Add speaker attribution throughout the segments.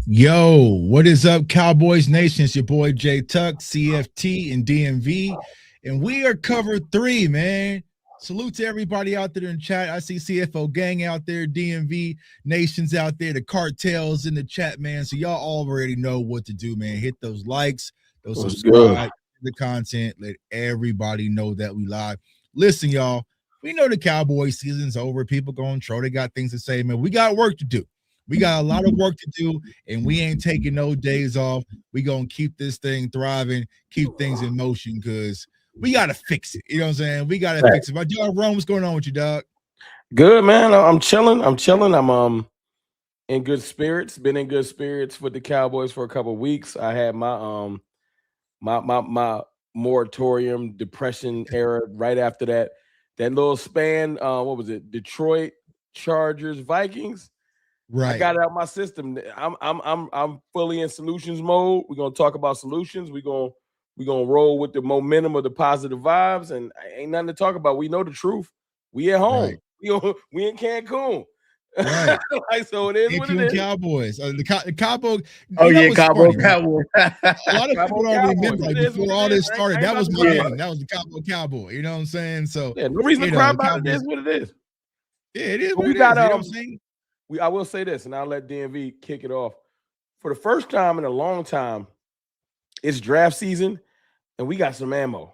Speaker 1: Yo, what is up, Cowboys Nation? It's your boy J Tuck, CFT, and DMV, and we are cover three, man. Salute to everybody out there in chat. I see CFO gang out there, DMV Nations out there, the cartels in the chat, man. So y'all already know what to do, man. Hit those likes, those
Speaker 2: What's
Speaker 1: subscribe to the content. Let everybody know that we live. Listen, y'all, we know the Cowboy season's over. People going troll. They got things to say, man. We got work to do. We got a lot of work to do, and we ain't taking no days off. We gonna keep this thing thriving, keep things in motion, because we gotta fix it. You know what I'm saying? We gotta fix it. But dog, Rome, what's going on with you, dog?
Speaker 2: Good, man. I'm chilling. I'm in good spirits. Been in good spirits with the Cowboys for a couple of weeks. I had my moratorium depression era right after that little span. What was it? Detroit Chargers Vikings.
Speaker 1: Right.
Speaker 2: I got it out my system. I'm fully in solutions mode. We're gonna talk about solutions. We're gonna roll with the momentum of the positive vibes, and ain't nothing to talk about. We know the truth. We at home.
Speaker 1: Right.
Speaker 2: We in Cancun.
Speaker 1: Right.
Speaker 2: Like, so it is what it is.
Speaker 1: Cowboys. The Cowboy.
Speaker 3: Oh yeah, Cowboy. Cowboy.
Speaker 1: A lot of people don't remember. Like, before all this started, that was my name. That was the Cowboy. You know what I'm saying? So
Speaker 2: yeah, no reason to cry about it. It is what it is.
Speaker 1: Yeah, it is.
Speaker 2: We got. You know what I'm saying? I will say this, and I'll let DMV kick it off. For the first time in a long time, it's draft season, and we got some ammo.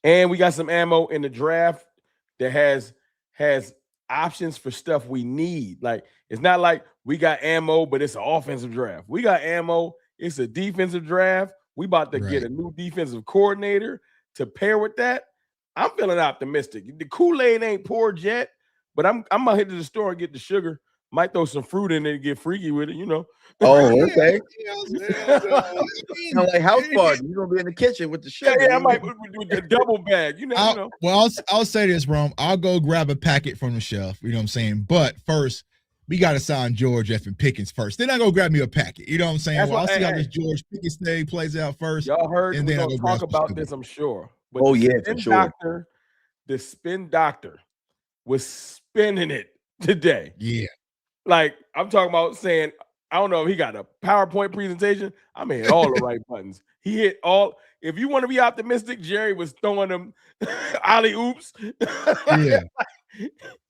Speaker 2: And we got some ammo in the draft that has options for stuff we need. Like, it's not like we got ammo, but it's an offensive draft. We got ammo. It's a defensive draft. We about to get a new defensive coordinator to pair with that. I'm feeling optimistic. The Kool-Aid ain't poured yet, but I'm gonna hit to the store and get the sugar. Might throw some fruit in there and get freaky with it, you know.
Speaker 3: Oh, okay. Like house party. You're gonna be in the kitchen with the sugar.
Speaker 2: Yeah, I might with the double bag. You know.
Speaker 1: Well, I'll say this, Rome. I'll go grab a packet from the shelf. You know what I'm saying? But first, we got to sign George F. and Pickens first. Then I go grab me a packet. You know what I'm saying? Well, I'll see how this George Pickens thing plays out first.
Speaker 2: Y'all heard we're gonna talk about this, I'm sure. But
Speaker 3: for sure.
Speaker 2: The spin doctor was spinning it today.
Speaker 1: Yeah.
Speaker 2: Like, I'm talking about saying, I don't know if he got a PowerPoint presentation. I mean, hit all the right buttons. He hit all. If you want to be optimistic, Jerry was throwing them alley oops.
Speaker 1: Yeah.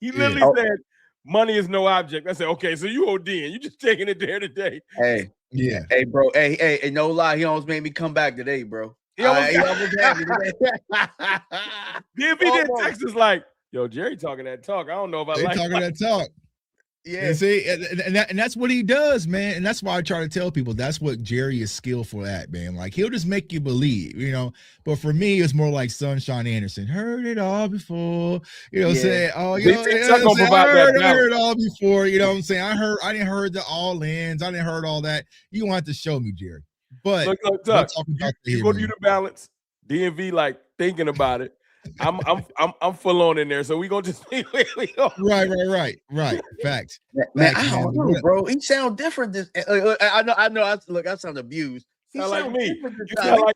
Speaker 2: He literally said, money is no object. I said, okay, so you ODing. You just taking it there today.
Speaker 3: Hey, yeah. Hey, bro. Hey, no lie. He almost made me come back today, bro. He almost had me today.
Speaker 2: DMV did text us like, yo, Jerry talking that talk. I don't know if I like
Speaker 1: talking that talk. Yeah, and see, and that's what he does, man. And that's why I try to tell people that's what Jerry is skillful at, man. Like, he'll just make you believe, you know. But for me, it's more like Sunshine Anderson. Heard it all before, you know. Saying, oh, you know, I heard it all before, you know what I'm saying. I didn't heard the all ins, I didn't heard all that. You don't have to show me, Jerry. But
Speaker 2: look, Tuck, you go do the balance. DMV like thinking about it. I'm full on in there, so we gonna just
Speaker 1: right. Facts.
Speaker 3: Man, I don't know, bro. He sound different. This I know. I sound abused.
Speaker 2: He sound like me. You sound like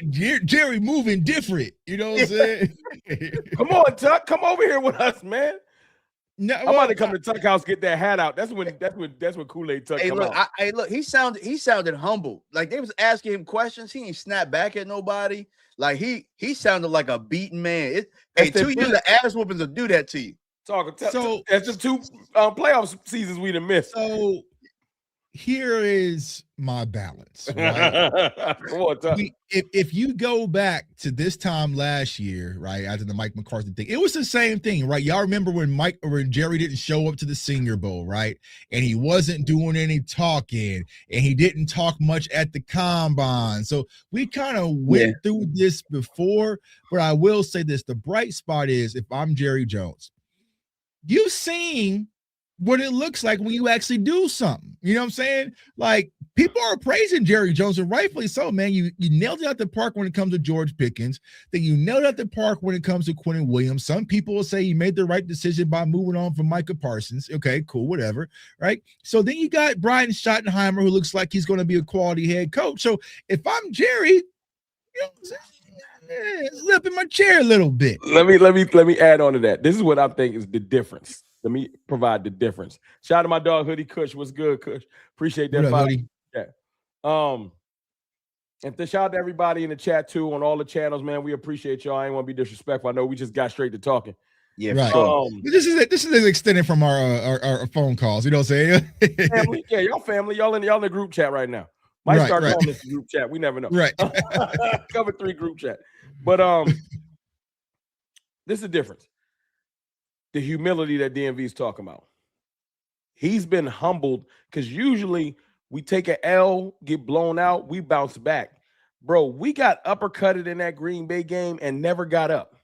Speaker 1: me. Jerry moving different. You know what I'm saying?
Speaker 2: Come on, Tuck. Come over here with us, man. No, I'm about to come to Tuck House, get that hat out. That's when Kool-Aid Tuck come out.
Speaker 3: Look, he sounded humble. Like, they was asking him questions. He ain't snap back at nobody. Like, he sounded like a beaten man. 2 years of ass whoopings will do that to you.
Speaker 1: So
Speaker 2: that's just 2 playoff seasons we done missed.
Speaker 1: So here is my balance. Right?
Speaker 2: Come on,
Speaker 1: if you go back to this time last year, right, after the Mike McCarthy thing, it was the same thing, right? Y'all remember when Jerry didn't show up to the Senior Bowl, right? And he wasn't doing any talking, and he didn't talk much at the combine. So we kind of went through this before, but I will say this: the bright spot is, if I'm Jerry Jones, you've seen what it looks like when you actually do something. You know what I'm saying? Like, people are praising Jerry Jones, and rightfully so, man. You nailed it out the park when it comes to George Pickens. Then you nailed it out the park when it comes to Quentin Williams. Some people will say you made the right decision by moving on from Micah Parsons. Okay, cool, whatever, right? So then you got Brian Schottenheimer, who looks like he's going to be a quality head coach. So if I'm Jerry, you know what I'm saying? Slip in my chair a little bit.
Speaker 2: Let me add on to that. This is what I think is the difference. to me provide the difference. Shout out to my dog Hoodie Kush. What's good, Kush? Appreciate that.
Speaker 1: What up, Hoodie?
Speaker 2: Yeah. And to shout out to everybody in the chat too on all the channels, man. We appreciate y'all. I ain't want to be disrespectful. I know we just got straight to talking.
Speaker 3: Yeah,
Speaker 1: right.
Speaker 3: Sure.
Speaker 1: This is extended from our phone calls. You know what I'm saying?
Speaker 2: Family, yeah, y'all family. Y'all in the group chat right now. Might start calling this group chat. We never know.
Speaker 1: Right.
Speaker 2: Cover 3 group chat. But this is the difference. The humility that DMV is talking about. He's been humbled because usually we take an L, get blown out, we bounce back. Bro, we got uppercutted in that Green Bay game and never got up.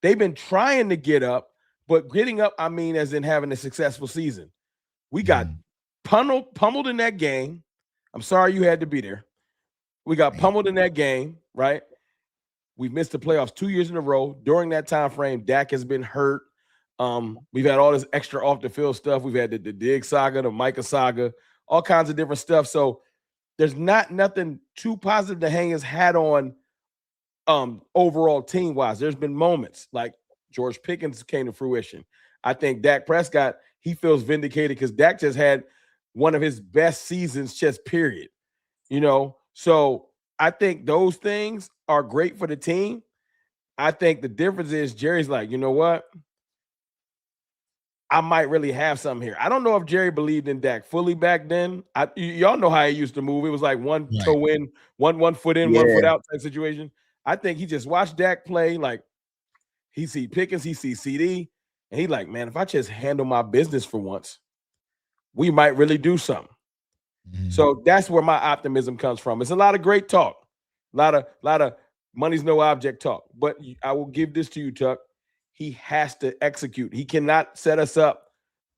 Speaker 2: They've been trying to get up, but getting up, I mean, as in having a successful season. We got pummeled in that game. I'm sorry you had to be there. We got pummeled in that game, right? We've missed the playoffs 2 years in a row. During that time frame, Dak has been hurt. We've had all this extra off the field stuff. We've had the Dig saga, the Micah saga, all kinds of different stuff. So there's nothing too positive to hang his hat on overall team-wise. There's been moments like George Pickens came to fruition. I think Dak Prescott, he feels vindicated because Dak just had one of his best seasons, just period. You know, so I think those things are great for the team. I think the difference is Jerry's like, you know what? I might really have something here. I don't know if Jerry believed in Dak fully back then. Y'all know how he used to move. It was like one toe in, one foot in, 1 foot out type situation. I think he just watched Dak play. Like he see Pickens, he see CD, and he like, man, if I just handle my business for once, we might really do something. So that's where my optimism comes from. It's a lot of great talk, a lot of money's no object talk. But I will give this to you, Tuck. He has to execute. He cannot set us up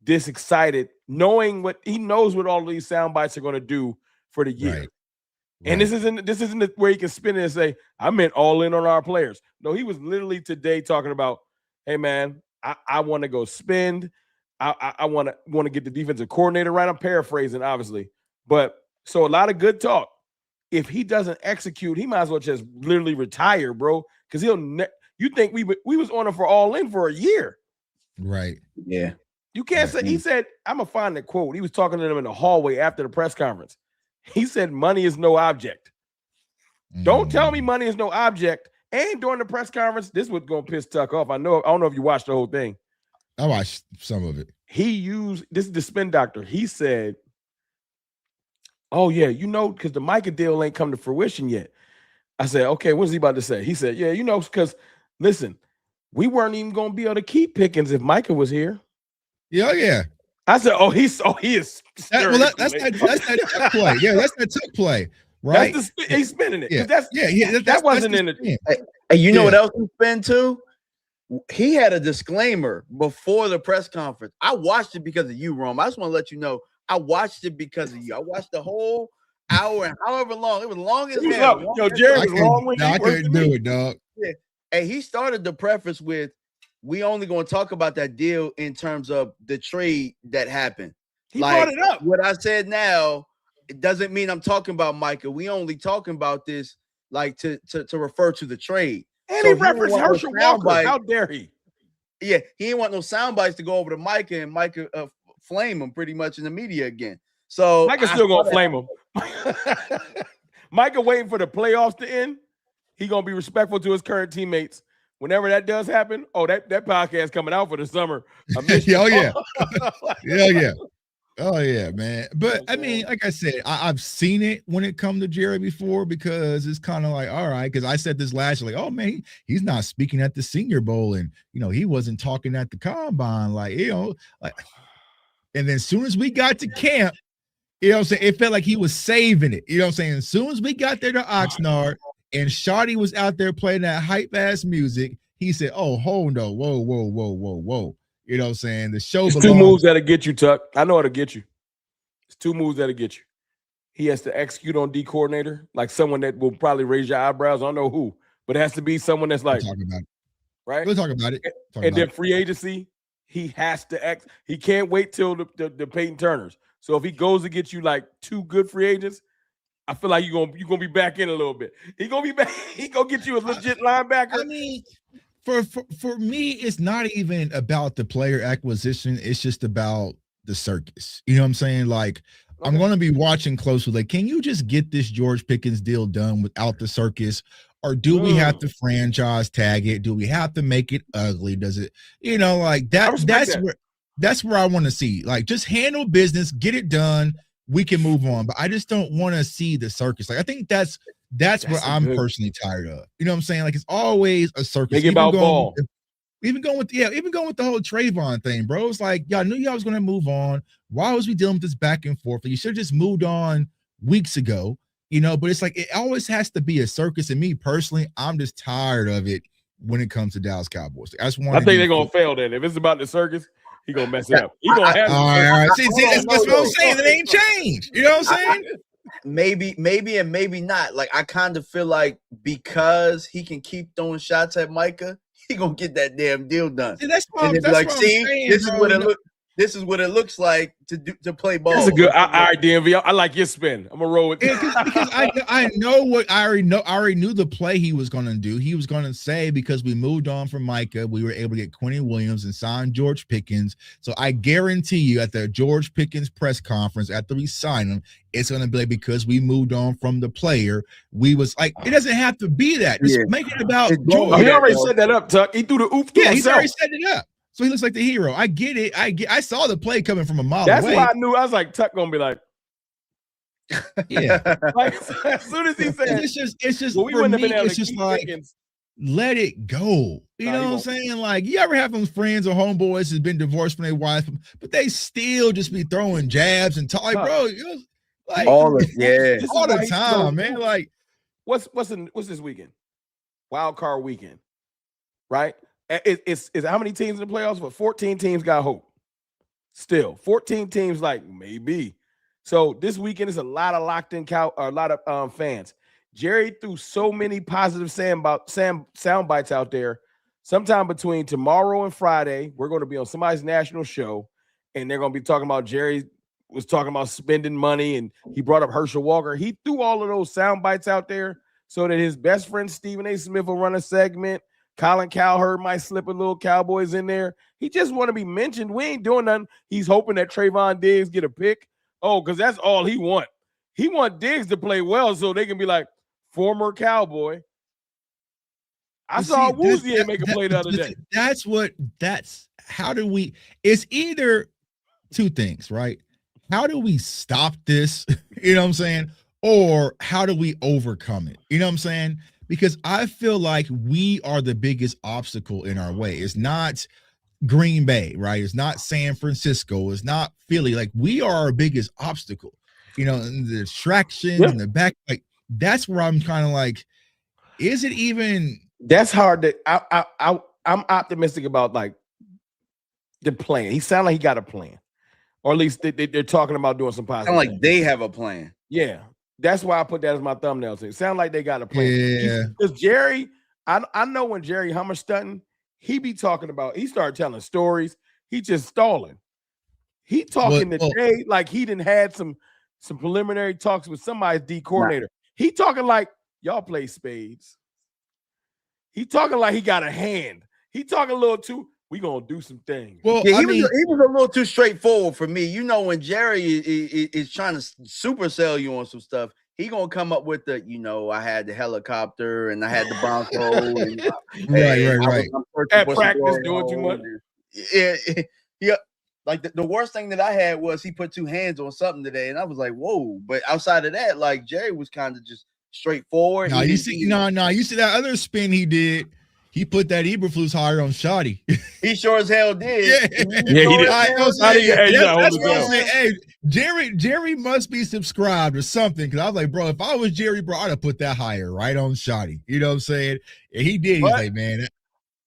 Speaker 2: this excited, knowing what he knows what all of these sound bites are going to do for the year. Right. And this isn't where he can spin it and say, I meant all in on our players. No, he was literally today talking about, hey man, I want to go spend. I want to get the defensive coordinator right. I'm paraphrasing, obviously. But so a lot of good talk. If he doesn't execute, he might as well just literally retire, bro. Because you think we was on him for all in for a year. Right.
Speaker 3: Yeah.
Speaker 2: You can't say, he said, I'm going to find the quote. He was talking to them in the hallway after the press conference. He said, money is no object. Don't tell me money is no object. And during the press conference, this was going to piss Tuck off. I don't know if you watched the whole thing.
Speaker 1: I watched some of it.
Speaker 2: This is the spin doctor. He said, oh, yeah, you know, because the Micah deal ain't come to fruition yet. I said, okay, what's he about to say? He said, yeah, you know, because, listen, we weren't even going to be able to keep Pickens if Micah was here.
Speaker 1: Yeah, yeah.
Speaker 2: I said, he is.
Speaker 1: That's that tuck play. Yeah, that's that tuck play. Right.
Speaker 2: He's spinning it.
Speaker 1: Yeah.
Speaker 2: That wasn't in it.
Speaker 3: Hey, you know what else he spin too? He had a disclaimer before the press conference. I watched it because of you, Rome. I just want to let you know I watched it because of you. I watched the whole hour and however long. It was long as hell.
Speaker 2: Yo, Jerry was long when
Speaker 1: I couldn't do it, dog.
Speaker 3: Yeah. Hey, he started the preface with, we only going to talk about that deal in terms of the trade that happened.
Speaker 2: He brought it up.
Speaker 3: What I said now, it doesn't mean I'm talking about Micah. We only talking about this like to refer to the trade.
Speaker 2: And he referenced Herschel Walker. How dare he?
Speaker 3: Yeah, he didn't want no sound bites to go over to Micah and Micah flame him pretty much in the media again. So
Speaker 2: Micah's still gonna flame him. Micah waiting for the playoffs to end. He gonna be respectful to his current teammates. Whenever that does happen, that podcast coming out for the summer.
Speaker 1: Oh yeah. Yeah. Oh yeah, man. But I mean, like I said, I've seen it when it come to Jerry before because it's kind of like, all right, because I said this last year, like, oh man, he's not speaking at the Senior Bowl, and he wasn't talking at the combine, like and then as soon as we got to camp, what I'm saying, it felt like he was saving it. You know what I'm saying? As soon as we got there to Oxnard and Shawty was out there playing that hype ass music, he said, oh, hold on, whoa. You know what I'm saying? The show.
Speaker 2: It's two moves that'll get you, Tuck. I know it'll get you. It's two moves that'll get you. He has to execute on D coordinator, like someone that will probably raise your eyebrows. I don't know who, but it has to be someone that's like, right?
Speaker 1: We'll talk about it.
Speaker 2: And then free agency, he has to he can't wait till the Peyton Turners. So if he goes to get you like two good free agents, I feel like you're gonna be back in a little bit. He gonna be back. He gonna get you a legit linebacker.
Speaker 1: I mean, For me, it's not even about the player acquisition. It's just about the circus. You know what I'm saying? Like, I'm going to be watching closely. Like, can you just get this George Pickens deal done without the circus? Or do we have to franchise tag it? Do we have to make it ugly? Does it, like that? That's where I want to see. Like, just handle business, get it done. We can move on. But I just don't want to see the circus. Like, I think that's what I'm personally tired of. You know what I'm saying? Like, it's always a circus.
Speaker 2: Make it about ball.
Speaker 1: Even going with the whole Trayvon thing, bro. It's like, y'all knew y'all was going to move on. Why was we dealing with this back and forth? You should have just moved on weeks ago, but it's like, it always has to be a circus. And me personally, I'm just tired of it when it comes to Dallas Cowboys. I think
Speaker 2: they're going to fail then. If it's about the circus, he going to mess it up. He going to have
Speaker 1: all right. See, that's what I'm saying. It ain't changed. You know what I'm saying?
Speaker 3: Maybe and maybe not. Like, I kind of feel like because he can keep throwing shots at Micah, he gonna get that damn deal done.
Speaker 1: See, that's what I'm saying,
Speaker 3: this is what it looks. This is what it looks like to play ball.
Speaker 2: That's a good. All right, DMV. I like your spin. I'm gonna roll with
Speaker 1: because I know what I already knew the play he was gonna do. He was gonna say, because we moved on from Micah, we were able to get Quentin Williams and sign George Pickens. So I guarantee you, at the George Pickens press conference after we sign him, it's gonna be like, because we moved on from the player. We was like, it doesn't have to be that. Just make it about George.
Speaker 2: He already set that up, Tuck. He threw the oop.
Speaker 1: Yeah, he's already set it up. So he looks like the hero. I get it. I saw the play coming from a mile away.
Speaker 2: That's why I knew. I was like, Tuck gonna be like,
Speaker 1: yeah.
Speaker 2: Like, as soon as he said,
Speaker 1: it's just
Speaker 2: well, we
Speaker 1: for
Speaker 2: wouldn't
Speaker 1: me,
Speaker 2: have been able
Speaker 1: it's
Speaker 2: to
Speaker 1: just
Speaker 2: keep
Speaker 1: like,
Speaker 2: Pickens.
Speaker 1: let it go. You know what I'm saying? Like, you ever have some friends or homeboys who's been divorced from their wife, but they still just be throwing jabs and talk, like, bro, like
Speaker 3: all the
Speaker 1: time, man. Like,
Speaker 2: what's this weekend? Wild card weekend, right? It's how many teams in the playoffs? But 14 teams got hope. Still, 14 teams like maybe. So this weekend is a lot of locked in a lot of fans. Jerry threw so many positive sound bites out there. Sometime between tomorrow and Friday, we're going to be on somebody's national show, and they're going to be talking about Jerry was talking about spending money, and he brought up Herschel Walker. He threw all of those sound bites out there so that his best friend Stephen A. Smith will run a segment. Colin Cowherd might slip a little Cowboys in there. He just want to be mentioned. We ain't doing nothing. He's hoping that Trayvon Diggs get a pick. Oh, because that's all he want. He want Diggs to play well so they can be like, former Cowboy. I saw Woozier make a play the other day.
Speaker 1: It's either two things, right? How do we stop this? You know what I'm saying? Or how do we overcome it? You know what I'm saying? Because I feel like we are the biggest obstacle in our way. It's not Green Bay, right? It's not San Francisco. It's not Philly. Like, we are our biggest obstacle, and the distractions and the back. Like, that's where I'm kind of like, is it even?
Speaker 2: That's hard. I'm optimistic about, like, the plan. He sounded like he got a plan, or at least they're talking about doing some positive.
Speaker 3: Sound like they have a plan.
Speaker 2: Yeah. That's why I put that as my thumbnail. So it sounds like they got a plan.
Speaker 1: Yeah.
Speaker 2: Because Jerry, I know when Jerry Hummer stunting, he be talking about, he started telling stories. He just stalling. He talking today like he done had some preliminary talks with somebody's D coordinator. He talking like, y'all play spades. He talking like he got a hand. He talking a little too, we gonna do some things.
Speaker 3: Well, yeah, he was a little too straightforward for me. When Jerry is trying to super sell you on some stuff, he gonna come up with the, I had the helicopter and I had the Bronco. And,
Speaker 1: right.
Speaker 2: At practice doing too much.
Speaker 3: Yeah. Like the worst thing that I had was he put two hands on something today, and I was like, whoa. But outside of that, like, Jerry was kind of just straightforward.
Speaker 1: You see that other spin he did. He put that Eberflus higher on Shoddy.
Speaker 3: He sure as hell did.
Speaker 2: Yeah, he did.
Speaker 1: That's what I'm saying. Hey, Jerry must be subscribed or something. Because I was like, bro, if I was Jerry, bro, I'd have put that higher right on Shoddy. You know what I'm saying? And he did. He's like, man.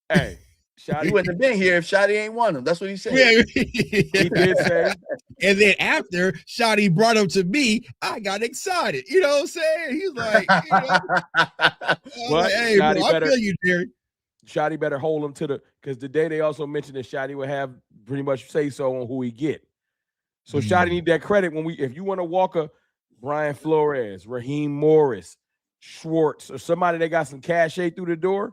Speaker 2: Hey, Shoddy.
Speaker 3: He wouldn't have been here if Shoddy ain't won him. That's what he said.
Speaker 1: Yeah.
Speaker 2: He did say.
Speaker 1: And then after Shoddy brought him to me, I got excited. You know what I'm saying? He's like, hey, bro, I feel you, Jerry.
Speaker 2: Shoddy better hold him because today they also mentioned that Shoddy would have pretty much say so on who he get. So Shoddy need that credit if you want to walk a Brian Flores, Raheem Morris, Schwartz, or somebody that got some cachet through the door,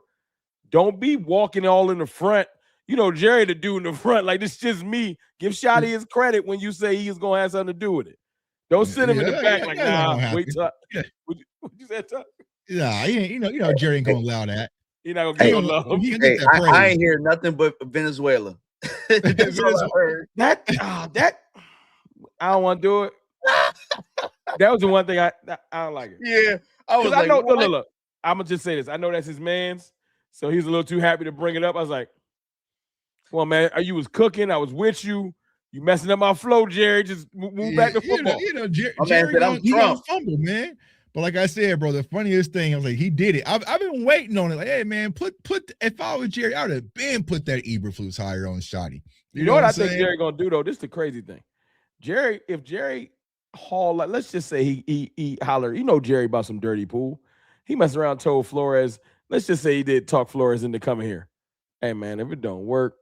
Speaker 2: Don't be walking all in the front. You know, Jerry the dude in the front, like this just me. Give Shotty his credit when you say he's gonna have something to do with it. Don't sit him in the back like, nah, wait till what you said, Tuck?
Speaker 1: Nah, you know, Jerry ain't gonna allow that.
Speaker 2: You're not gonna give him love.
Speaker 3: Hey, I ain't hear nothing but Venezuela. That's all I heard.
Speaker 2: That I don't want to do it. That was the one thing I don't like it.
Speaker 3: Yeah, I was
Speaker 2: like, I know,
Speaker 3: look.
Speaker 2: I'm gonna just say this. I know that's his man's, so he's a little too happy to bring it up. I was like, "Come on, man, you was cooking. I was with you. You messing up my flow, Jerry. Just move back to football."
Speaker 1: Jerry
Speaker 3: said,
Speaker 1: he don't fumble, man. But like I said, bro, the funniest thing, I was like, he did it. I've been waiting on it. Like, hey, man, if I was Jerry, I would have been put that Eberflus higher on Shotty.
Speaker 2: You know what I think Jerry gonna do though? This is the crazy thing. If Jerry Hall, like, let's just say he hollered, you know, Jerry about some dirty pool. He messed around, told Flores, let's just say he did talk Flores into coming here. Hey, man, if it don't work,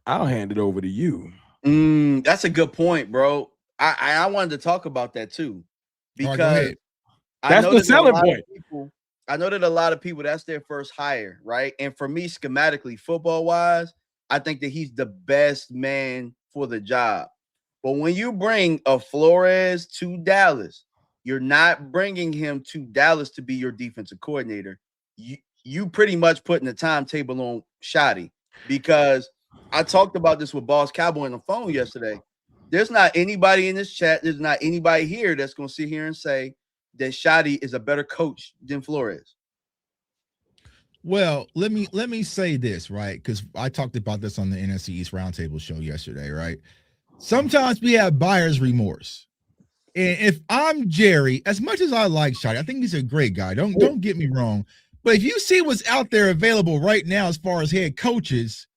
Speaker 2: I'll hand it over to you.
Speaker 3: That's a good point, bro. I wanted to talk about that too, because
Speaker 2: that's the selling point.
Speaker 3: I know that a lot of people, that's their first hire, right? And for me, schematically, football-wise, I think that he's the best man for the job. But when you bring a Flores to Dallas, you're not bringing him to Dallas to be your defensive coordinator. You pretty much putting the timetable on Shotty, because I talked about this with Boss Cowboy on the phone yesterday. There's not anybody in this chat, there's not anybody here that's going to sit here and say that Shotty is a better coach than Flores.
Speaker 1: Well, let me say this, right? Because I talked about this on the NFC East Roundtable show yesterday, right? Sometimes we have buyer's remorse. And if I'm Jerry, as much as I like Shotty, I think he's a great guy. Don't get me wrong. But if you see what's out there available right now as far as head coaches,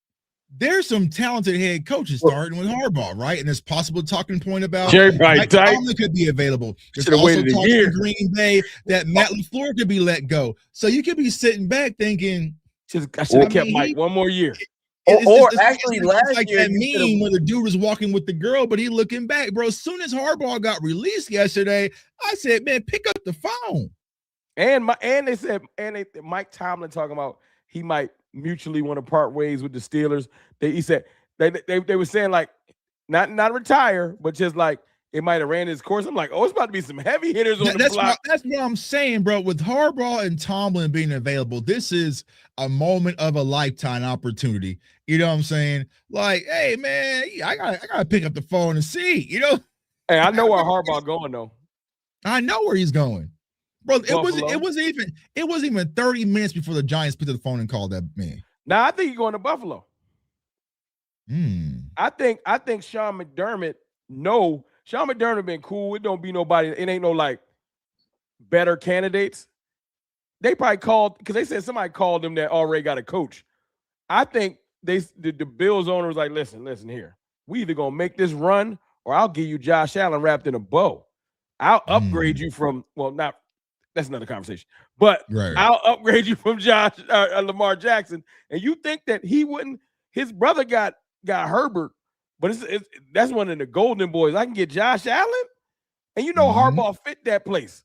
Speaker 1: there's some talented head coaches starting with Harbaugh, right? And there's possible talking point about
Speaker 2: Jerry
Speaker 1: Mike Tomlin could be available. There's also talk in Green Bay that Matt LaFleur could be let go. So you could be sitting back thinking,
Speaker 2: I should have kept Mike one more year.
Speaker 3: Actually, last
Speaker 1: like
Speaker 3: year,
Speaker 1: that meme where the dude was walking with the girl, but he looking back, bro. As soon as Harbaugh got released yesterday, I said, man, pick up the phone.
Speaker 2: And they said Mike Tomlin talking about he might mutually want to part ways with the Steelers. He said they were saying like not retire, but just like it might have ran his course. I'm like, oh, it's about to be some heavy hitters on the block.
Speaker 1: That's what I'm saying, bro. With Harbaugh and Tomlin being available, this is a moment of a lifetime opportunity. You know what I'm saying? Like, hey, man, I gotta pick up the phone and see. You know?
Speaker 2: Hey, I know where Harbaugh going though.
Speaker 1: I know where he's going, bro. It wasn't even 30 minutes before the Giants picked up the phone and called that man.
Speaker 2: Now I think he's going to Buffalo. I think Sean McDermott. No, Sean McDermott been cool. It don't be nobody. It ain't no like better candidates. They probably called because they said somebody called them that already got a coach. I think the Bills owner was like, listen here. We either gonna make this run or I'll give you Josh Allen wrapped in a bow. I'll upgrade you from that's another conversation. But I'll upgrade you from Lamar Jackson. And you think that he wouldn't? His brother got Herbert, but that's one of the golden boys. I can get Josh Allen, and you know Harbaugh fit that place.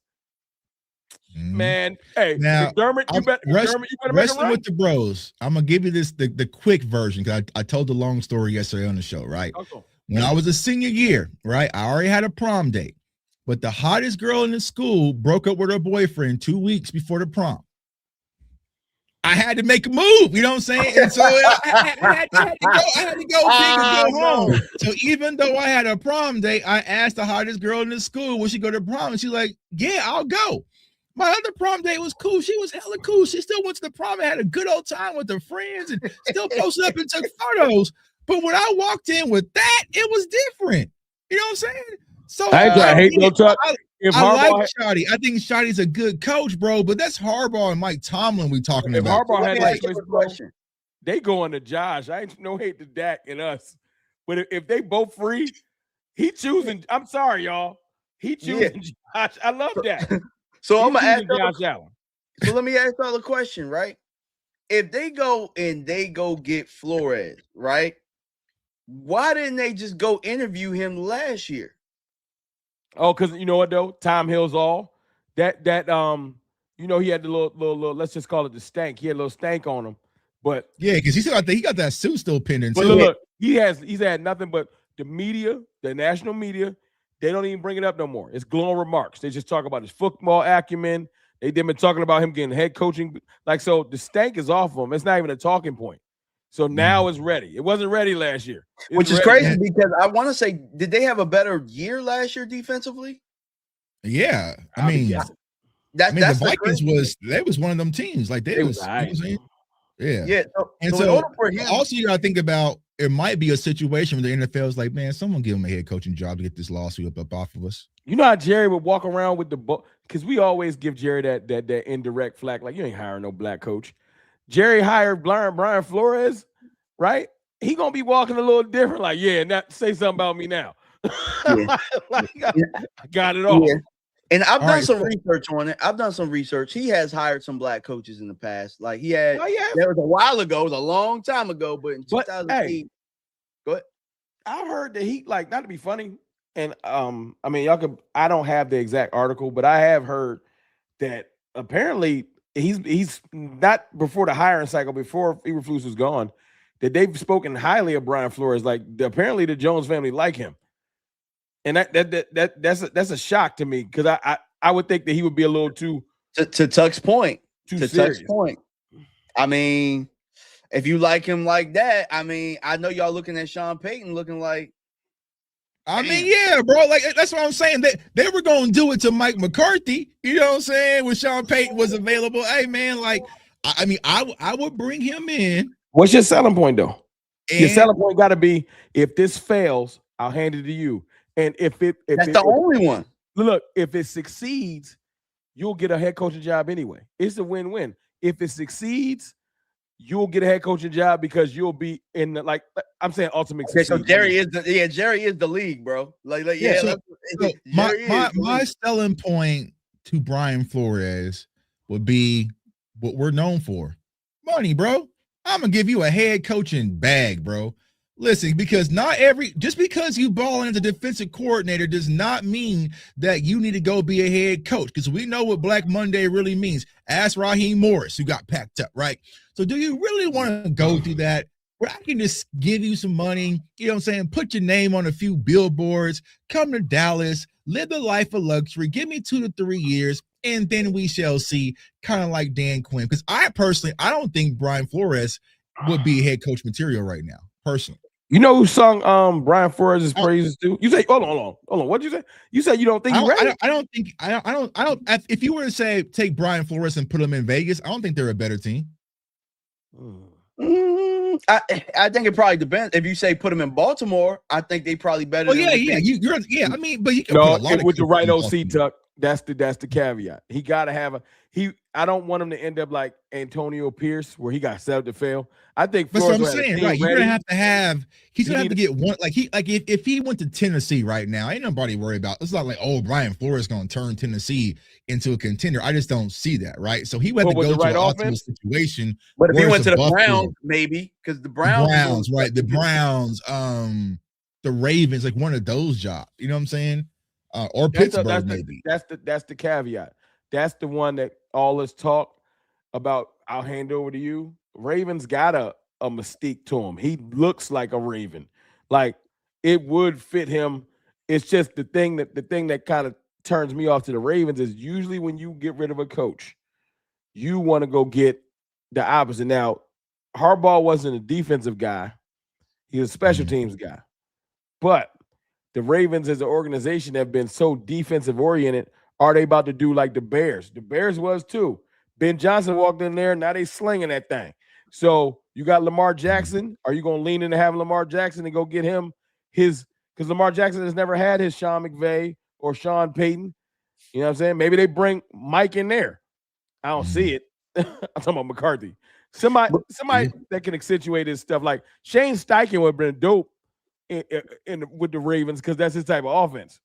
Speaker 2: Man, hey,
Speaker 1: now,
Speaker 2: McDermott, you better make a run.
Speaker 1: With the bros. I'm gonna give you the quick version because I told the long story yesterday on the show. Right, when I was a senior year, right, I already had a prom date, but the hottest girl in the school broke up with her boyfriend 2 weeks before the prom. I had to make a move, you know what I'm saying? And so I had to go home. So even though I had a prom date, I asked the hottest girl in the school, will she go to prom? And she's like, yeah, I'll go. My other prom date was cool. She was hella cool. She still went to the prom and had a good old time with her friends and still posted up and took photos. But when I walked in with that, it was different. You know what I'm saying? So
Speaker 2: I hate no talk.
Speaker 1: I like Shotty. I think Shotty's a good coach, bro. But that's Harbaugh and Mike Tomlin we talking about.
Speaker 2: Harbaugh had that question. They going to Josh. I ain't no hate to Dak and us, but if they both free, he choosing. I'm sorry, y'all. He choosing Josh. I love that.
Speaker 3: So I'm gonna ask Josh Allen. So let me ask y'all a question, right? If they go get Flores, right? Why didn't they just go interview him last year?
Speaker 2: Oh, because you know what though, Tom Hill's all that he had the little let's just call it the stank. He had a little stank on him But
Speaker 1: Yeah, because he got that suit still pending
Speaker 2: but
Speaker 1: too.
Speaker 2: look, he's had nothing but the media, the national media. They don't even bring it up no more. It's glowing remarks. They just talk about his football acumen. They've been talking about him getting head coaching. Like, so the stank is off of him. It's not even a talking point. So now it's ready. It wasn't ready last year.
Speaker 3: Which is crazy because I want to say, did they have a better year last year defensively?
Speaker 1: Yeah, I mean the Vikings was one of them teams. Like they was,
Speaker 2: right.
Speaker 1: You know what I'm saying? Yeah.
Speaker 3: Yeah.
Speaker 1: And
Speaker 3: so in order for him,
Speaker 1: also you gotta think about it might be a situation where the NFL is like, man, someone give him a head coaching job to get this lawsuit up off of us.
Speaker 2: You know how Jerry would walk around with the because we always give Jerry that indirect flack, like you ain't hiring no black coach. Jerry hired Brian Flores, right? He gonna be walking a little different, like, yeah, not say something about me now.
Speaker 3: Yeah.
Speaker 2: I got it all.
Speaker 3: Yeah. And I've done some research on it. I've done some research. He has hired some black coaches in the past. Like he had, that was a while ago, it was a long time ago, but in 2008. Go ahead.
Speaker 2: I heard that he, like, not to be funny, and I mean, I don't have the exact article, but I have heard that apparently he's not before the hiring cycle, before Eberflus was gone, that they've spoken highly of Brian Flores. Like apparently the Jones family like him. And that's a shock to me because I would think that he would be a little too
Speaker 3: to Tuck's point.
Speaker 2: Tuck's
Speaker 3: point. I mean, if you like him like that, I mean, I know y'all looking at Sean Payton looking like.
Speaker 1: I mean, yeah, bro. Like that's what I'm saying. They were gonna do it to Mike McCarthy. You know what I'm saying? When Sean Payton was available, hey man, like I mean, I would bring him in.
Speaker 2: What's your selling point though? Your selling point got to be if this fails, I'll hand it to you. And if
Speaker 3: that's the only one.
Speaker 2: Look, if it succeeds, you'll get a head coaching job anyway. It's a win-win. If it succeeds, you'll get a head coaching job because you'll be in the, like I'm saying, ultimate.
Speaker 3: Okay, so Jerry is the league, bro.
Speaker 1: My selling point to Brian Flores would be what we're known for: money, bro. I'm gonna give you a head coaching bag, bro. Listen, because just because you ball as a defensive coordinator does not mean that you need to go be a head coach, because we know what Black Monday really means. Ask Raheem Morris, who got packed up, right? So do you really want to go through that where I can just give you some money, you know what I'm saying, put your name on a few billboards, come to Dallas, live the life of luxury, give me 2 to 3 years, and then we shall see, kind of like Dan Quinn. Because I don't think Brian Flores would be head coach material right now, personally.
Speaker 2: You know who sung Brian Flores' praises too? You say, hold on. What'd you say? You said you don't think he's ready?
Speaker 1: I don't. If you were to say take Brian Flores and put him in Vegas, I don't think they're a better team.
Speaker 3: I think it probably depends. If you say put him in Baltimore, I think they probably better.
Speaker 1: Oh yeah. I mean, but you can put a lot
Speaker 2: with the right OC, Tuck. That's the caveat. He got to have I don't want him to end up like Antonio Pierce, where he got set up to fail. I think
Speaker 1: that's what I'm saying. Right, you're gonna have to get one. If he went to Tennessee right now, ain't nobody worried about. It's not like, oh, Brian Flores gonna turn Tennessee into a contender. I just don't see that. Right, so he would have to go to an optimal situation.
Speaker 3: But if he went to the Browns, maybe because the Browns,
Speaker 1: right? The Browns, the Ravens, like one of those jobs. You know what I'm saying? Or Pittsburgh, maybe.
Speaker 2: That's the caveat. That's the one that all this talk about. I'll hand over to you. Ravens got a mystique to him. He looks like a Raven. Like it would fit him. It's just the thing that kind of turns me off to the Ravens is usually when you get rid of a coach, you want to go get the opposite. Now, Harbaugh wasn't a defensive guy. He was a special teams guy. But the Ravens as an organization have been so defensive oriented. Are they about to do like the Bears? The Bears was too. Ben Johnson walked in there. Now they slinging that thing. So you got Lamar Jackson. Are you going to lean into having Lamar Jackson and go get him because Lamar Jackson has never had his Sean McVay or Sean Payton. You know what I'm saying? Maybe they bring Mike in there. I don't see it. I'm talking about McCarthy. Somebody that can accentuate his stuff. Like Shane Steichen would have been dope with the Ravens because that's his type of offense.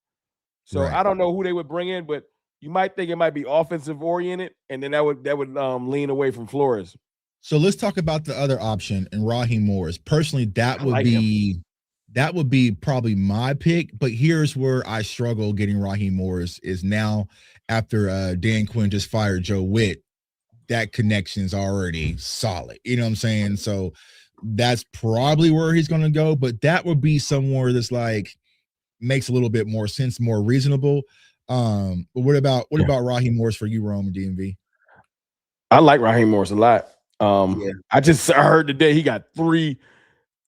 Speaker 2: So I don't know who they would bring in, but you might think it might be offensive oriented, and then that would lean away from Flores.
Speaker 1: So let's talk about the other option and Raheem Morris. Personally, that would be probably my pick. But here's where I struggle getting Raheem Morris is now after Dan Quinn just fired Joe Witt. that connection is already solid. You know what I'm saying? So that's probably where he's going to go. But that would be somewhere that's like makes a little bit more sense, more reasonable. But what about Raheem Morris for you, Rome and DMV?
Speaker 2: I like Raheem Morris a lot. I heard today he got three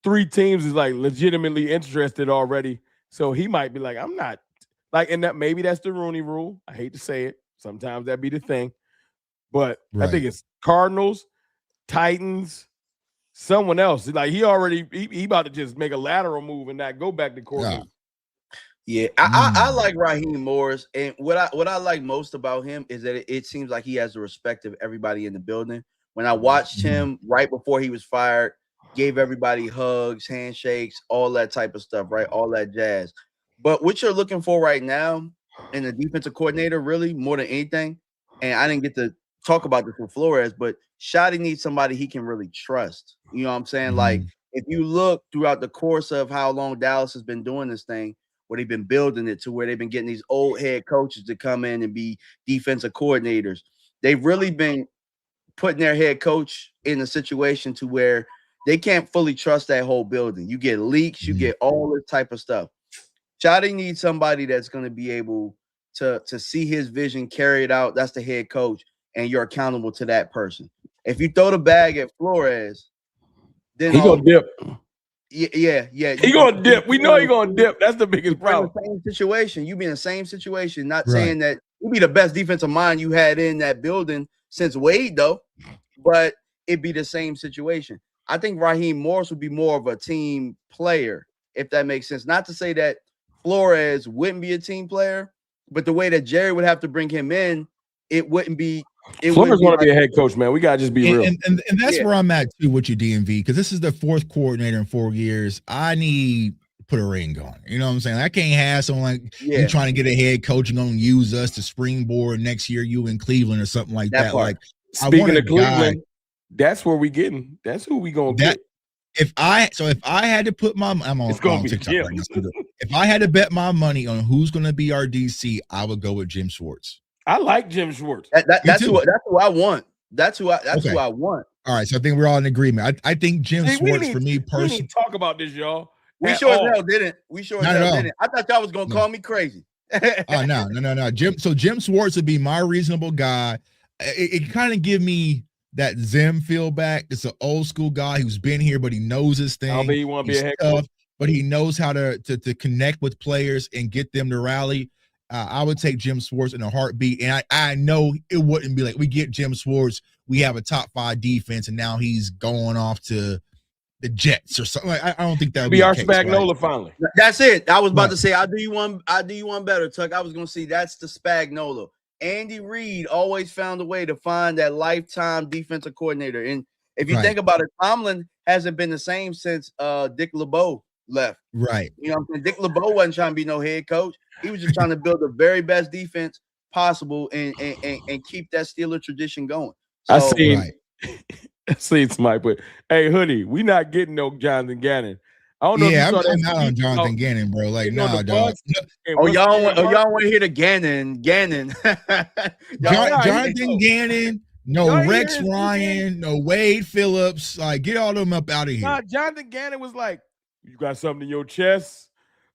Speaker 2: teams is like legitimately interested already. So he might be like, I'm not like, and that maybe that's the Rooney Rule. I hate to say it. Sometimes that be the thing. But I think it's Cardinals, Titans, someone else. Like he about to just make a lateral move and not go back to court.
Speaker 3: Yeah, I like Raheem Morris, and what I like most about him is that it seems like he has the respect of everybody in the building. When I watched him right before he was fired, gave everybody hugs, handshakes, all that type of stuff, right? All that jazz. But what you're looking for right now in the defensive coordinator, really more than anything, and I didn't get to talk about this with Flores, but Shotty needs somebody he can really trust. You know what I'm saying? Like if you look throughout the course of how long Dallas has been doing this thing, where they've been building it to where they've been getting these old head coaches to come in and be defensive coordinators. They've really been putting their head coach in a situation to where they can't fully trust that whole building. You get leaks, you get all this type of stuff. Shotty needs somebody that's going to be able to see his vision carried out. That's the head coach, and you're accountable to that person. If you throw the bag at Flores, then
Speaker 2: he's going to dip.
Speaker 3: Yeah.
Speaker 2: He gonna dip. We know he gonna dip. That's the biggest problem.
Speaker 3: The same situation. You be in the same situation. Not saying that you be the best defensive mind you had in that building since Wade, though, but it'd be the same situation. I think Raheem Morris would be more of a team player, if that makes sense. Not to say that Flores wouldn't be a team player, but the way that Jerry would have to bring him in, it wouldn't be.
Speaker 2: Flores want to be a head coach, man. We gotta just be real.
Speaker 1: And that's where I'm at too with you, DMV, because this is the fourth coordinator in 4 years. I need to put a ring on. You know what I'm saying? I can't have someone like you trying to get a head coach and gonna use us to springboard next year, you in Cleveland or something like that. Like
Speaker 2: speaking of Cleveland, that's where we getting. That's who we gonna get.
Speaker 1: If I had to put my it's gonna be TikTok right now. If I had to bet my money on who's gonna be our DC, I would go with Jim Schwartz.
Speaker 2: I like Jim Schwartz.
Speaker 3: That's who I want. That's who I want.
Speaker 1: All right, so I think we're all in agreement. I think Jim Schwartz for me personally.
Speaker 2: We need to talk about this, y'all.
Speaker 3: We sure as hell didn't. I thought y'all was gonna call me crazy.
Speaker 1: Oh no. Jim Schwartz would be my reasonable guy. It kind of give me that Zim feel back. It's an old school guy who's been here, but he knows his thing.
Speaker 2: I don't think he want to be a head coach,
Speaker 1: but he knows how to connect with players and get them to rally. I would take Jim Schwartz in a heartbeat, and I know it wouldn't be like we get Jim Schwartz, we have a top 5 defense, and now he's going off to the Jets or something. I don't think that would
Speaker 2: be our Spagnuolo finally.
Speaker 3: That's it. I was about to say I'll do you one better, Tuck. I was gonna say that's the Spagnuolo. Andy Reid always found a way to find that lifetime defensive coordinator, and if you think about it, Tomlin hasn't been the same since Dick LeBeau left.
Speaker 1: Right.
Speaker 3: You know what I'm saying? Dick LeBeau wasn't trying to be no head coach. He was just trying to build the very best defense possible and keep that Steeler tradition going. So,
Speaker 2: I see somebody put, hey, Hoodie, we not getting no Jonathan Gannon. I don't know.
Speaker 1: Yeah, I'm not on Jonathan Gannon, bro. Like, nah, dog.
Speaker 3: Oh, y'all want to hear the Gannon.
Speaker 1: Jonathan Gannon, no Rex Ryan, no Wade Phillips. Like, get all them up out of here.
Speaker 2: Nah, Jonathan Gannon was like, you got something in your chest?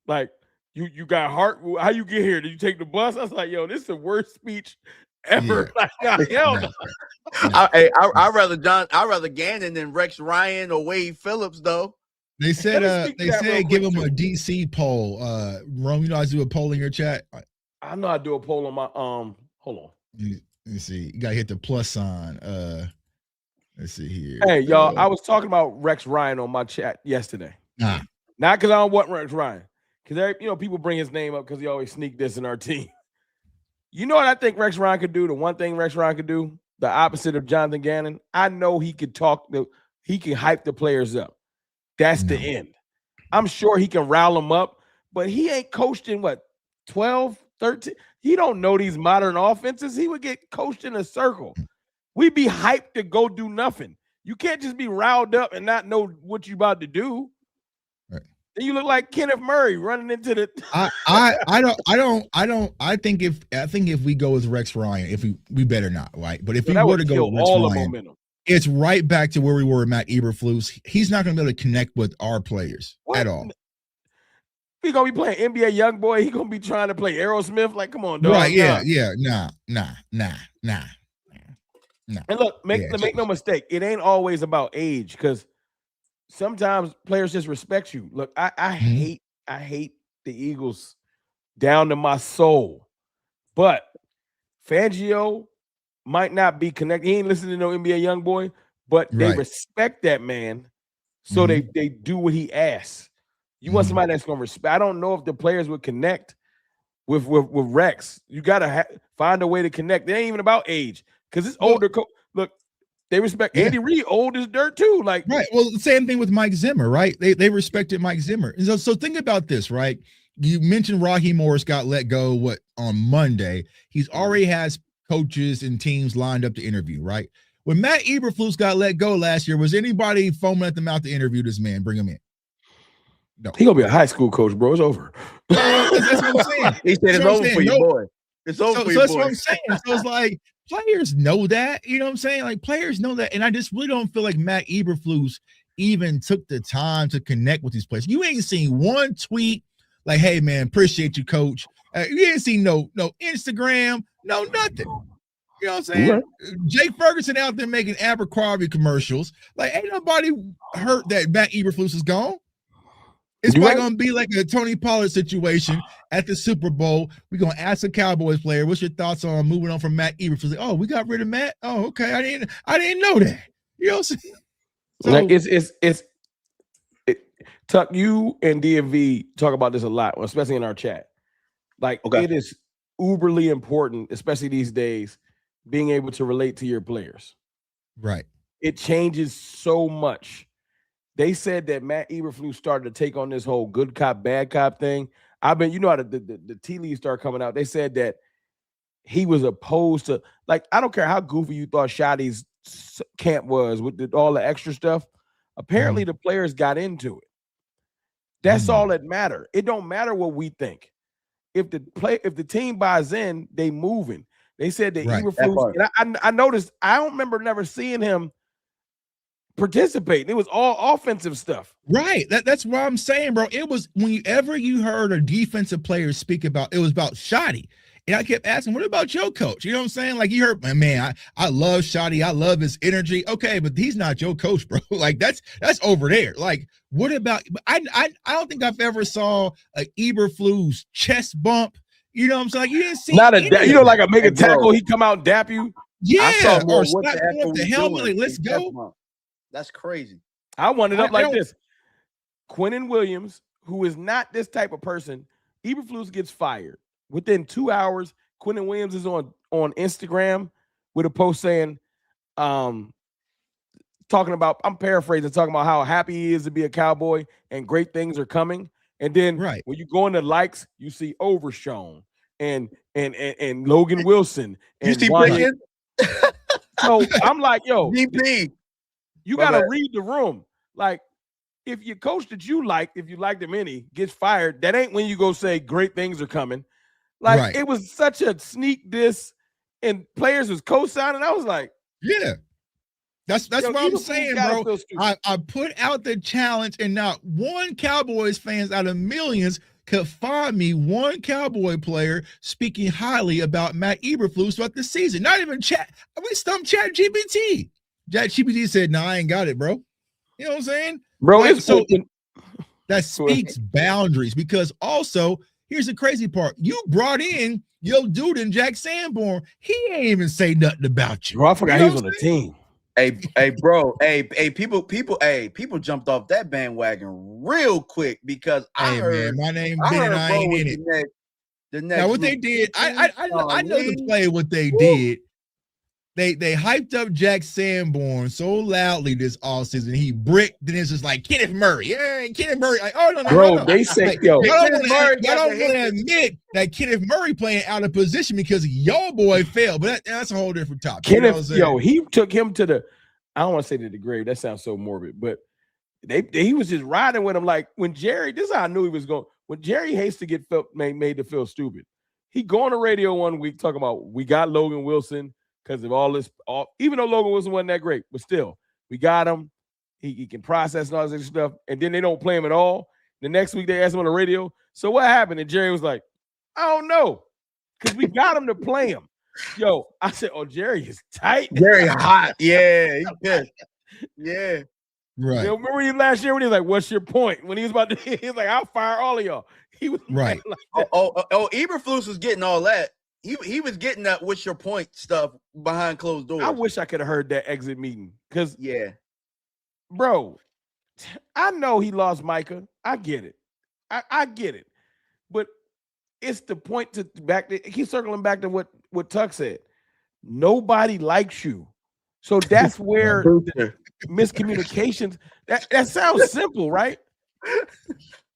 Speaker 2: Like, you got heart? How you get here? Did you take the bus? I was like, yo, this is the worst speech ever.
Speaker 1: Yeah.
Speaker 2: Like, hell no.
Speaker 3: I'd rather Gannon than Rex Ryan or Wade Phillips, though.
Speaker 1: They said give him a DC poll. Rome, you know how to do a poll in your chat?
Speaker 2: I know I do a poll on my hold on.
Speaker 1: Let me see. You gotta hit the plus sign. Let's see here.
Speaker 2: Hey, y'all, I was talking about Rex Ryan on my chat yesterday. Not because I don't want Rex Ryan. Because people bring his name up because he always sneak this in our team. You know what I think Rex Ryan could do? The one thing Rex Ryan could do, the opposite of Jonathan Gannon. I know he could he can hype the players up. That's the end. I'm sure he can rile them up, but he ain't coached in 12, 13. He don't know these modern offenses. He would get coached in a circle. We'd be hyped to go do nothing. You can't just be riled up and not know what you about to do.
Speaker 1: Right.
Speaker 2: Then you look like Kenneth Murray running into the.
Speaker 1: I think if we go with Rex Ryan, if we better not, right? But if we
Speaker 2: that
Speaker 1: were
Speaker 2: would
Speaker 1: to go
Speaker 2: kill
Speaker 1: with Rex
Speaker 2: all the
Speaker 1: Ryan,
Speaker 2: momentum.
Speaker 1: it's right back to where we were with Matt Eberflus. He's not going to be able to connect with our players at all.
Speaker 2: He gonna be playing NBA YoungBoy. He gonna be trying to play Aerosmith. Like, come on, dog.
Speaker 1: Right? Yeah. Nah.
Speaker 2: And look, make no mistake. It ain't always about age, because sometimes players just respect you. Look, I hate the Eagles down to my soul, but Fangio might not be connected. He ain't listening to no NBA YoungBoy, but they respect that man, so they do what he asks. You want somebody that's gonna respect. I don't know if the players would connect with Rex. You gotta find a way to connect. It ain't even about age, because it's older. Look, they respect Andy Reid, old as dirt too. Like,
Speaker 1: right. Well, the same thing with Mike Zimmer, right? They respected Mike Zimmer. And so think about this, right? You mentioned Raheem Morris got let go on Monday. He's already has coaches and teams lined up to interview, right? When Matt Eberflus got let go last year, was anybody foaming at the mouth to interview this man, bring him in? No.
Speaker 2: He gonna be a high school coach, bro. It's over.
Speaker 1: That's what I'm saying.
Speaker 3: He said it's over for you, boy. It's over for you, boy.
Speaker 1: That's what I'm saying. So it's like, players know that, you know what I'm saying? Like, players know that. And I just really don't feel like Matt Eberflus even took the time to connect with these players. You ain't seen one tweet like, hey, man, appreciate you, coach. You ain't seen no Instagram, no nothing. You know what I'm saying? Right. Jake Ferguson out there making Abercrombie commercials. Like, ain't nobody hurt that Matt Eberflus is gone. It's probably going to be like a Tony Pollard situation at the Super Bowl. We're going to ask a Cowboys player, what's your thoughts on moving on from Matt Eberflus? Like, oh, we got rid of Matt? Oh, okay. I didn't know that. You know what I'm saying? So,
Speaker 2: like Tuck, you and DMV talk about this a lot, especially in our chat. Like, it is uberly important, especially these days, being able to relate to your players.
Speaker 1: Right. It
Speaker 2: changes so much. They said that Matt Eberflus started to take on this whole good cop, bad cop thing. How the tea leaves start coming out. They said that he was opposed to, like, I don't care how goofy you thought Shotty's camp was with all the extra stuff. Apparently, the players got into it. That's all that matter. It don't matter what we think. If the team buys in, they moving. They said that Eberflus, and I noticed, I don't remember never seeing him participate. It was all offensive stuff.
Speaker 1: Right. That's what I'm saying, bro. It was whenever you heard a defensive player speak about, it was about Shotty. And I kept asking, what about your coach? You know what I'm saying? Like, you heard, man, I love Shotty. I love his energy. Okay, but he's not your coach, bro. Like, that's over there. Like, what about, I don't think I've ever saw a Eberflus chest bump. You know what I'm saying? Like, you didn't see
Speaker 2: like a make a tackle, he come out and dap you.
Speaker 1: Yeah,
Speaker 3: I saw
Speaker 1: or slap the helmet, like, let's go.
Speaker 3: That's crazy.
Speaker 2: I wound it up like this. Quinnen Williams, who is not this type of person, Eberflus gets fired. Within 2 hours, Quinnen Williams is on Instagram with a post saying, talking about, I'm paraphrasing, talking about how happy he is to be a Cowboy and great things are coming. And then when you go into likes, you see Overshown and Logan Wilson. And
Speaker 3: you see Pickens?
Speaker 2: So I'm like, yo,
Speaker 3: DP.
Speaker 2: You got to read the room. Like, if your coach that you like, if you liked him any, gets fired, that ain't when you go say great things are coming. Like, it was such a sneak diss, and players was co-signing. I was like,
Speaker 1: yeah. That's what I'm saying, bro. I put out the challenge, and not one Cowboys fans out of millions could find me one Cowboy player speaking highly about Matt Eberflus throughout the season. Not even chat. We stumped ChatGPT. ChatGPT said, "No, I ain't got it, bro." You know what I'm saying,
Speaker 2: bro?
Speaker 1: Like, so that speaks boundaries, because also here's the crazy part: you brought in your dude in Jack Sanborn. He ain't even say nothing about you.
Speaker 2: Bro, I forgot he was on the team.
Speaker 3: Hey, bro. People jumped off that bandwagon real quick because I heard,
Speaker 1: man, my name Ben and I ain't in it.
Speaker 3: The next
Speaker 1: now, what they did, I know the play. What they did. They hyped up Jack Sanborn so loudly this offseason. He bricked, then it's just like Kenneth Murray. Yeah, Kenneth Murray. Like, oh no,
Speaker 2: bro. They say,
Speaker 1: like, yo, y'all don't want to admit that Kenneth Murray playing out of position because your boy failed. But that's a whole different topic.
Speaker 2: Kenneth, he took him to the, I don't want to say to the grave. That sounds so morbid, but he was just riding with him. Like when Jerry, this is how I knew he was going. When Jerry hates to get made to feel stupid, he go on the radio one week talking about we got Logan Wilson because of all this. Even though Logan Wilson wasn't that great, but still we got him. He can process and all this stuff, and then they don't play him at all. The next week they asked him on the radio, so what happened? And Jerry was like, I don't know, because we got him to play him. Yo, I said, oh, Jerry is tight.
Speaker 3: Jerry hot. Yeah, he's good. Yeah.
Speaker 1: Right.
Speaker 2: You know, remember you last year when he was like, what's your point? When he was about to, he was like, I'll fire all of y'all. He was
Speaker 1: right.
Speaker 2: Like
Speaker 3: Eberflus was getting all that. He was getting that what's your point stuff behind closed doors.
Speaker 2: I wish I could have heard that exit meeting. Because bro, I know he lost Micah. I get it. I get it. But it's the point to keep circling back to what Tuck said. Nobody likes you. So that's where the miscommunications. That sounds simple, right?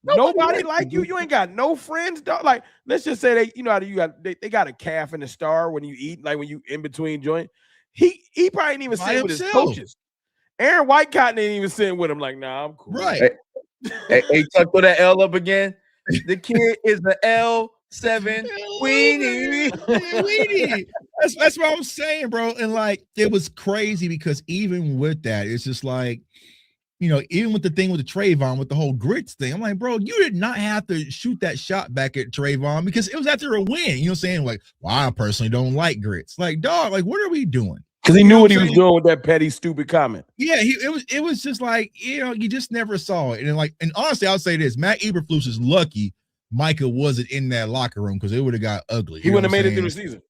Speaker 2: Nobody like you. You ain't got no friends, dog. Like, let's just say they got a calf in the star when you eat, like when you in between joint. He probably didn't even sit with his coaches. Aaron Whitecotton didn't even sit with him. Like, nah, I'm cool.
Speaker 1: Right.
Speaker 3: Hey, Tuck, put that L up again. The kid is the L7 weenie.
Speaker 1: Weenie. That's what I'm saying, bro. And like, it was crazy because even with that, it's just like, even with the thing with the Trayvon, with the whole grits thing, I'm like, bro, you did not have to shoot that shot back at Trayvon because it was after a win. You know what I'm saying? Like, well, I personally don't like grits. Like, dog, like, what are we doing?
Speaker 2: Because he knew what he was doing with that petty, stupid comment.
Speaker 1: Yeah, it was just like, you just never saw it. And honestly, I'll say this: Matt Eberflus is lucky Micah wasn't in that locker room because it would have got ugly.
Speaker 2: He wouldn't have made it through the season.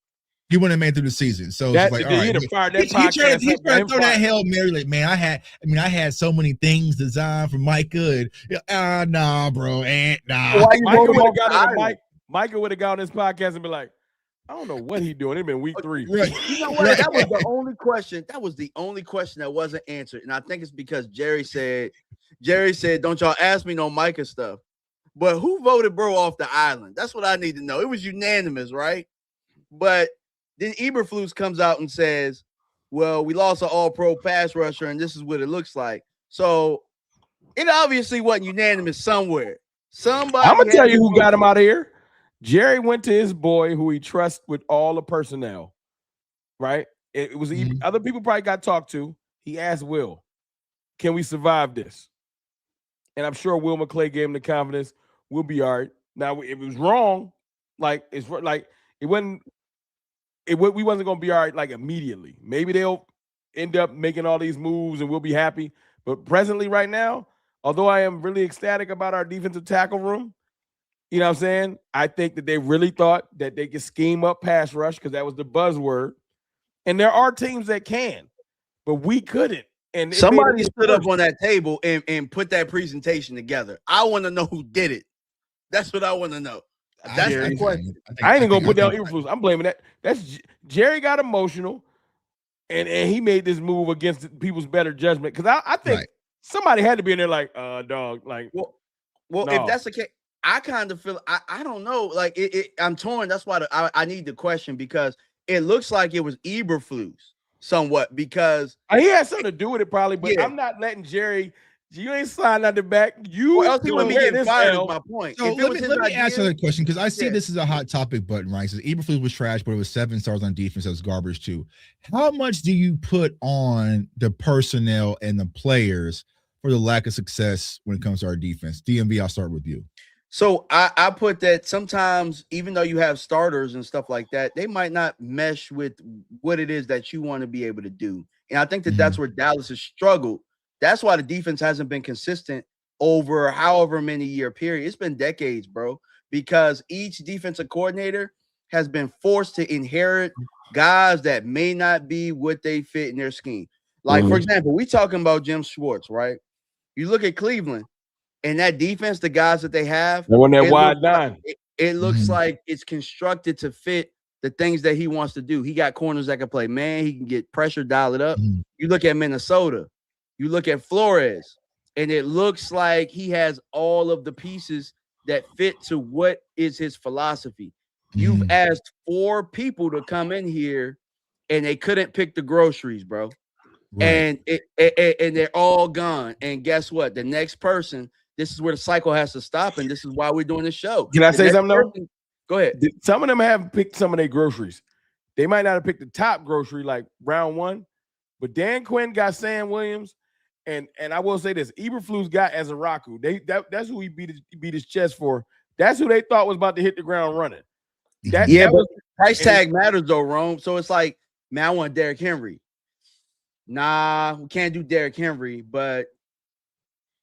Speaker 1: He wouldn't have made it through the season. So it's like, all right,
Speaker 2: he'd have fired that
Speaker 1: he tried to throw that Hail Mary. Like, man, I had so many things designed for Micah. And, nah, bro, nah.
Speaker 2: Micah would have got on this podcast and be like, I don't know what he's doing. It's been week 3.
Speaker 3: Right. You know what? That was the only question. That was the only question that wasn't answered. And I think it's because Jerry said, don't y'all ask me no Micah stuff. But who voted bro off the island? That's what I need to know. It was unanimous, right? But then Eberflus comes out and says, well, we lost an all-pro pass rusher, and this is what it looks like. So it obviously wasn't unanimous somewhere. Somebody.
Speaker 2: I'm going to tell you who got him out of here. Jerry went to his boy who he trusts with all the personnel, right? It was other people probably got talked to. He asked Will, can we survive this? And I'm sure Will McClay gave him the confidence. We'll be all right. Now, if it was wrong, we wasn't going to be all right like immediately. Maybe they'll end up making all these moves and we'll be happy. But presently right now, although I am really ecstatic about our defensive tackle room, you know what I'm saying? I think that they really thought that they could scheme up pass rush because that was the buzzword. And there are teams that can, but we couldn't. And
Speaker 3: somebody stood up on that table and put that presentation together. I want to know who did it. That's what I want to know. That's the question.
Speaker 2: I ain't even gonna put down Eberflus. I'm blaming that. That's Jerry got emotional, and he made this move against people's better judgment. Because I think somebody had to be in there like, dog, like,
Speaker 3: well, no. If that's the case, I kind of feel I don't know. Like I'm torn. That's why I need the question because it looks like it was Eberflus somewhat because
Speaker 2: he had something to do with it probably. But I'm not letting Jerry. You ain't sliding out the back. You
Speaker 3: else he wouldn't be getting fired. Is my point.
Speaker 1: So let me ask another question because I see this is a hot topic button, right? So Eberflus was trash, but it was 7 stars on defense. That was garbage too. How much do you put on the personnel and the players for the lack of success when it comes to our defense? DMV, I'll start with you.
Speaker 3: So I put that sometimes, even though you have starters and stuff like that, they might not mesh with what it is that you want to be able to do. And I think that that's where Dallas has struggled. That's why the defense hasn't been consistent over however many year period. It's been decades, bro, because each defensive coordinator has been forced to inherit guys that may not be what they fit in their scheme. Like, for example, we talking about Jim Schwartz, right? You look at Cleveland and that defense, the guys that they have,
Speaker 2: they want that wide nine.
Speaker 3: It looks like it's constructed to fit the things that he wants to do. He got corners that can play man. He can get pressure, dial it up. You look at Minnesota. You look at Flores, and it looks like he has all of the pieces that fit to what is his philosophy. You've asked 4 people to come in here, and they couldn't pick the groceries, bro. and and they're all gone. And guess what? The next person, this is where the cycle has to stop, and this is why we're doing this show.
Speaker 2: Can I say something though?
Speaker 3: Go ahead.
Speaker 2: Some of them have picked some of their groceries. They might not have picked the top grocery like round one, but Dan Quinn got Sam Williams, and I will say this: Eberflus got Azaraku. That's who he beat his chest for. That's who they thought was about to hit the ground running.
Speaker 3: But price tag matters though, Rome. So it's like, man, I want Derrick Henry. Nah, we can't do Derrick Henry, but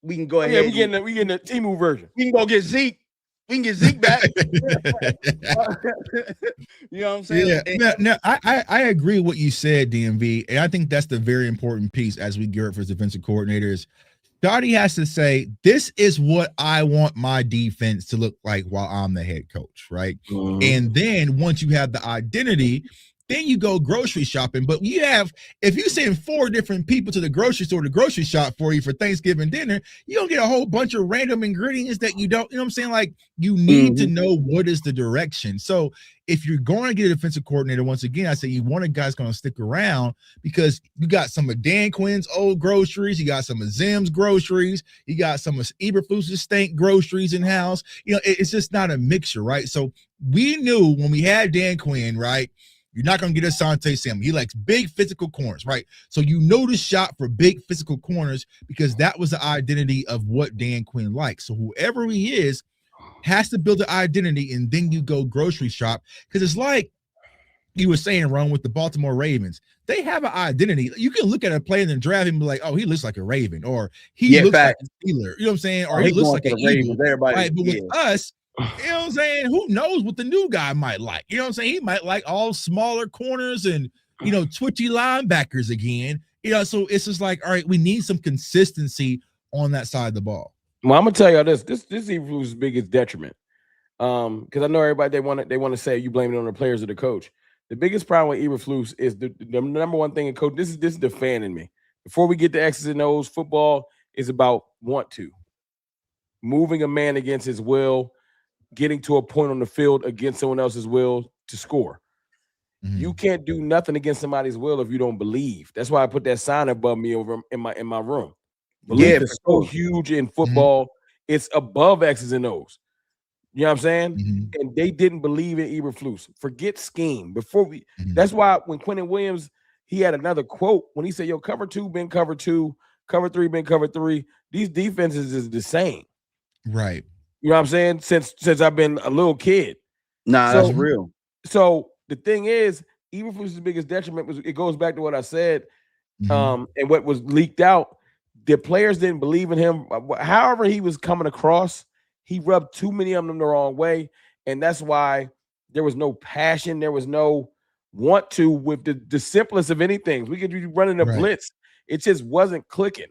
Speaker 3: we can go ahead.
Speaker 2: Yeah, we getting the Temu version.
Speaker 3: We can go get Zeke. We can get Zeke back. You know what I'm saying?
Speaker 1: Yeah. Now, I agree with what you said, DMV, and I think that's the very important piece as we gear up for defensive coordinators. Dottie has to say, this is what I want my defense to look like while I'm the head coach, right? Mm-hmm. And then once you have the identity, then you go grocery shopping. But if you send 4 different people to the grocery store to grocery shop for you for Thanksgiving dinner, you don't get a whole bunch of random ingredients that you don't, you know what I'm saying? Like, you need to know what is the direction. So if you're going to get a defensive coordinator, once again, I say you want a guy that's going to stick around because you got some of Dan Quinn's old groceries, you got some of Zim's groceries, you got some of Eberflus's stank groceries in house. You know, it's just not a mixture, right? So we knew when we had Dan Quinn, right? You're not going to get Asante Samuel. He likes big physical corners, right? So you know to shop for big physical corners because that was the identity of what Dan Quinn likes. So whoever he is has to build an identity, and then you go grocery shop because it's like you were saying, Ron, with the Baltimore Ravens. They have an identity. You can look at a player in the draft and be like, oh, he looks like a Raven, or he looks like a Steeler. You know what I'm saying? Or he looks like an Eagle. Right? But with us, you know what I'm saying? Who knows what the new guy might like? You know what I'm saying? He might like all smaller corners and, you know, twitchy linebackers again. You know, so it's just like, all right, we need some consistency on that side of the ball.
Speaker 2: Well, I'm gonna tell you this is Eberflus' biggest detriment. Because I know everybody they want to say you blame it on the players or the coach. The biggest problem with Eberflus is the number one thing in coach. This is the fan in me. Before we get to X's and O's, football is about moving a man against his will, getting to a point on the field against someone else's will to score. Mm-hmm. You can't do nothing against somebody's will if you don't believe. That's why I put that sign above me over in my room. Belief is so huge in football. Mm-hmm. It's above X's and O's. You know what I'm saying? Mm-hmm. And they didn't believe in Eberflus. Forget scheme. That's why when Quentin Williams, he had another quote when he said, yo, cover 2 been cover 2, cover 3 been cover 3. These defenses is the same.
Speaker 1: Right.
Speaker 2: You know what I'm saying? Since I've been a little kid.
Speaker 3: That's real.
Speaker 2: So the thing is, Eberflus' biggest detriment was it goes back to what I said, and what was leaked out. The players didn't believe in him. However, he was coming across, he rubbed too many of them the wrong way, and that's why there was no passion. There was no want to with the simplest of anything. We could be running a blitz. It just wasn't clicking.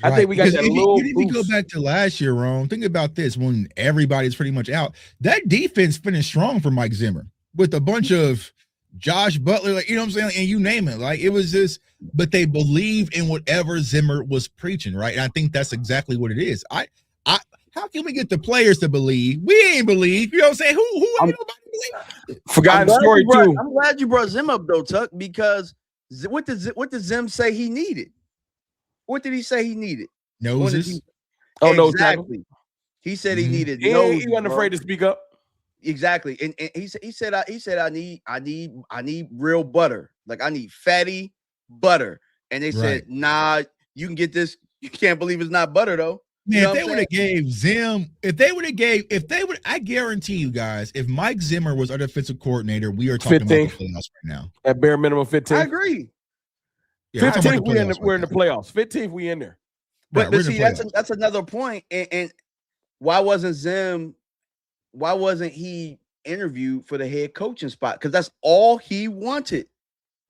Speaker 2: I think we got that little boost. If you go
Speaker 1: back to last year, Ron, think about this. When everybody's pretty much out, that defense finished strong for Mike Zimmer with a bunch of Josh Butler, like, you know what I'm saying? And you name it. Like, it was just, but they believed in whatever Zimmer was preaching, right? And I think that's exactly what it is. How can we get the players to believe? We ain't believe. You know what I'm saying? Who ain't nobody believe?
Speaker 2: Forgotten story too.
Speaker 3: I'm glad you brought Zim up though, Tuck, because what did Zim say he needed? What did he say he needed?
Speaker 1: Noses.
Speaker 3: Exactly. He said he needed noses.
Speaker 2: He wasn't afraid to speak up.
Speaker 3: Exactly. And he said I need real butter. Like, I need fatty butter. And they said, nah, you can get this. You can't believe it's not butter though.
Speaker 1: Man, if they would have gave Zim, I guarantee you guys, if Mike Zimmer was our defensive coordinator, we are talking 15th. About the playoffs right now.
Speaker 2: At bare minimum 15th.
Speaker 3: I agree.
Speaker 2: Yeah, 15th, we're in the playoffs. 15th, we in there.
Speaker 3: But see, that's another point. And why wasn't he interviewed for the head coaching spot? Because that's all he wanted.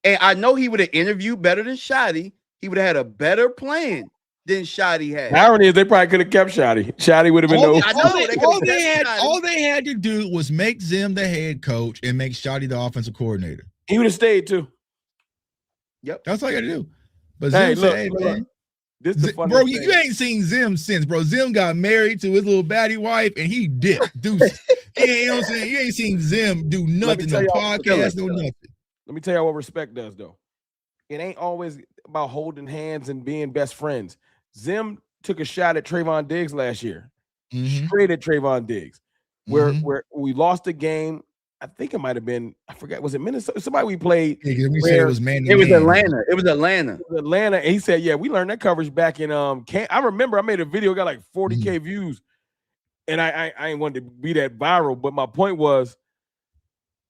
Speaker 3: And I know he would have interviewed better than Shotty. He would have had a better plan than Shotty had.
Speaker 2: The irony is they probably could have kept Shotty. Shotty would have been
Speaker 1: all they had to do was make Zim the head coach and make Shotty the offensive coordinator.
Speaker 2: He would have stayed too.
Speaker 3: Yep.
Speaker 1: That's all you got to do. But Zim said, man,
Speaker 2: this is
Speaker 1: bro, you ain't seen Zim since, bro. Zim got married to his little baddie wife and he dipped. You know what I'm saying? You ain't seen Zim do nothing, no podcast, no nothing.
Speaker 2: Let me tell you what respect does, though. It ain't always about holding hands and being best friends. Zim took a shot at Trayvon Diggs last year, straight at Trayvon Diggs, where we lost the game. I think it might have been, I forget, was it Minnesota? Somebody we played.
Speaker 1: Yeah, we said it was
Speaker 3: It was Atlanta. It was Atlanta.
Speaker 2: Atlanta. And he said, yeah, we learned that coverage back in I remember I made a video, got like 40K views. And I ain't wanted to be that viral, but my point was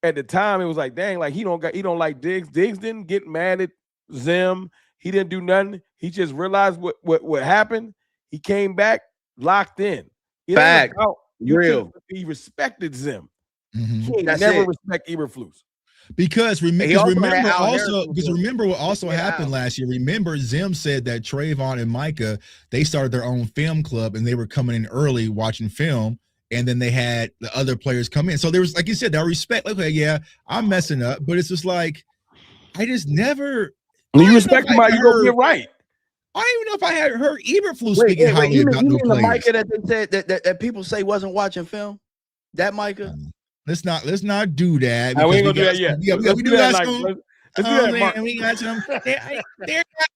Speaker 2: at the time it was like, dang, like he don't like Diggs. Diggs didn't get mad at Zim. He didn't do nothing. He just realized what happened. He came back locked in.
Speaker 3: Fact. Real.
Speaker 2: He respected Zim.
Speaker 1: Mm-hmm.
Speaker 2: Never respect Eberflus.
Speaker 1: Because remember what also happened last year. Remember, Zim said that Trayvon and Micah, they started their own film club and they were coming in early watching film, and then they had the other players come in. So there was, like you said, that respect. Like, okay, yeah, I'm messing up, but it's just like I just never.
Speaker 2: When you respect somebody, you go get right.
Speaker 1: I don't even know if I had heard Eberflus speaking highly about no players.
Speaker 3: The Micah that they said that people say wasn't watching film. That Micah.
Speaker 1: Let's not do that.
Speaker 2: We ain't gonna do that yet.
Speaker 1: We do that. We got some.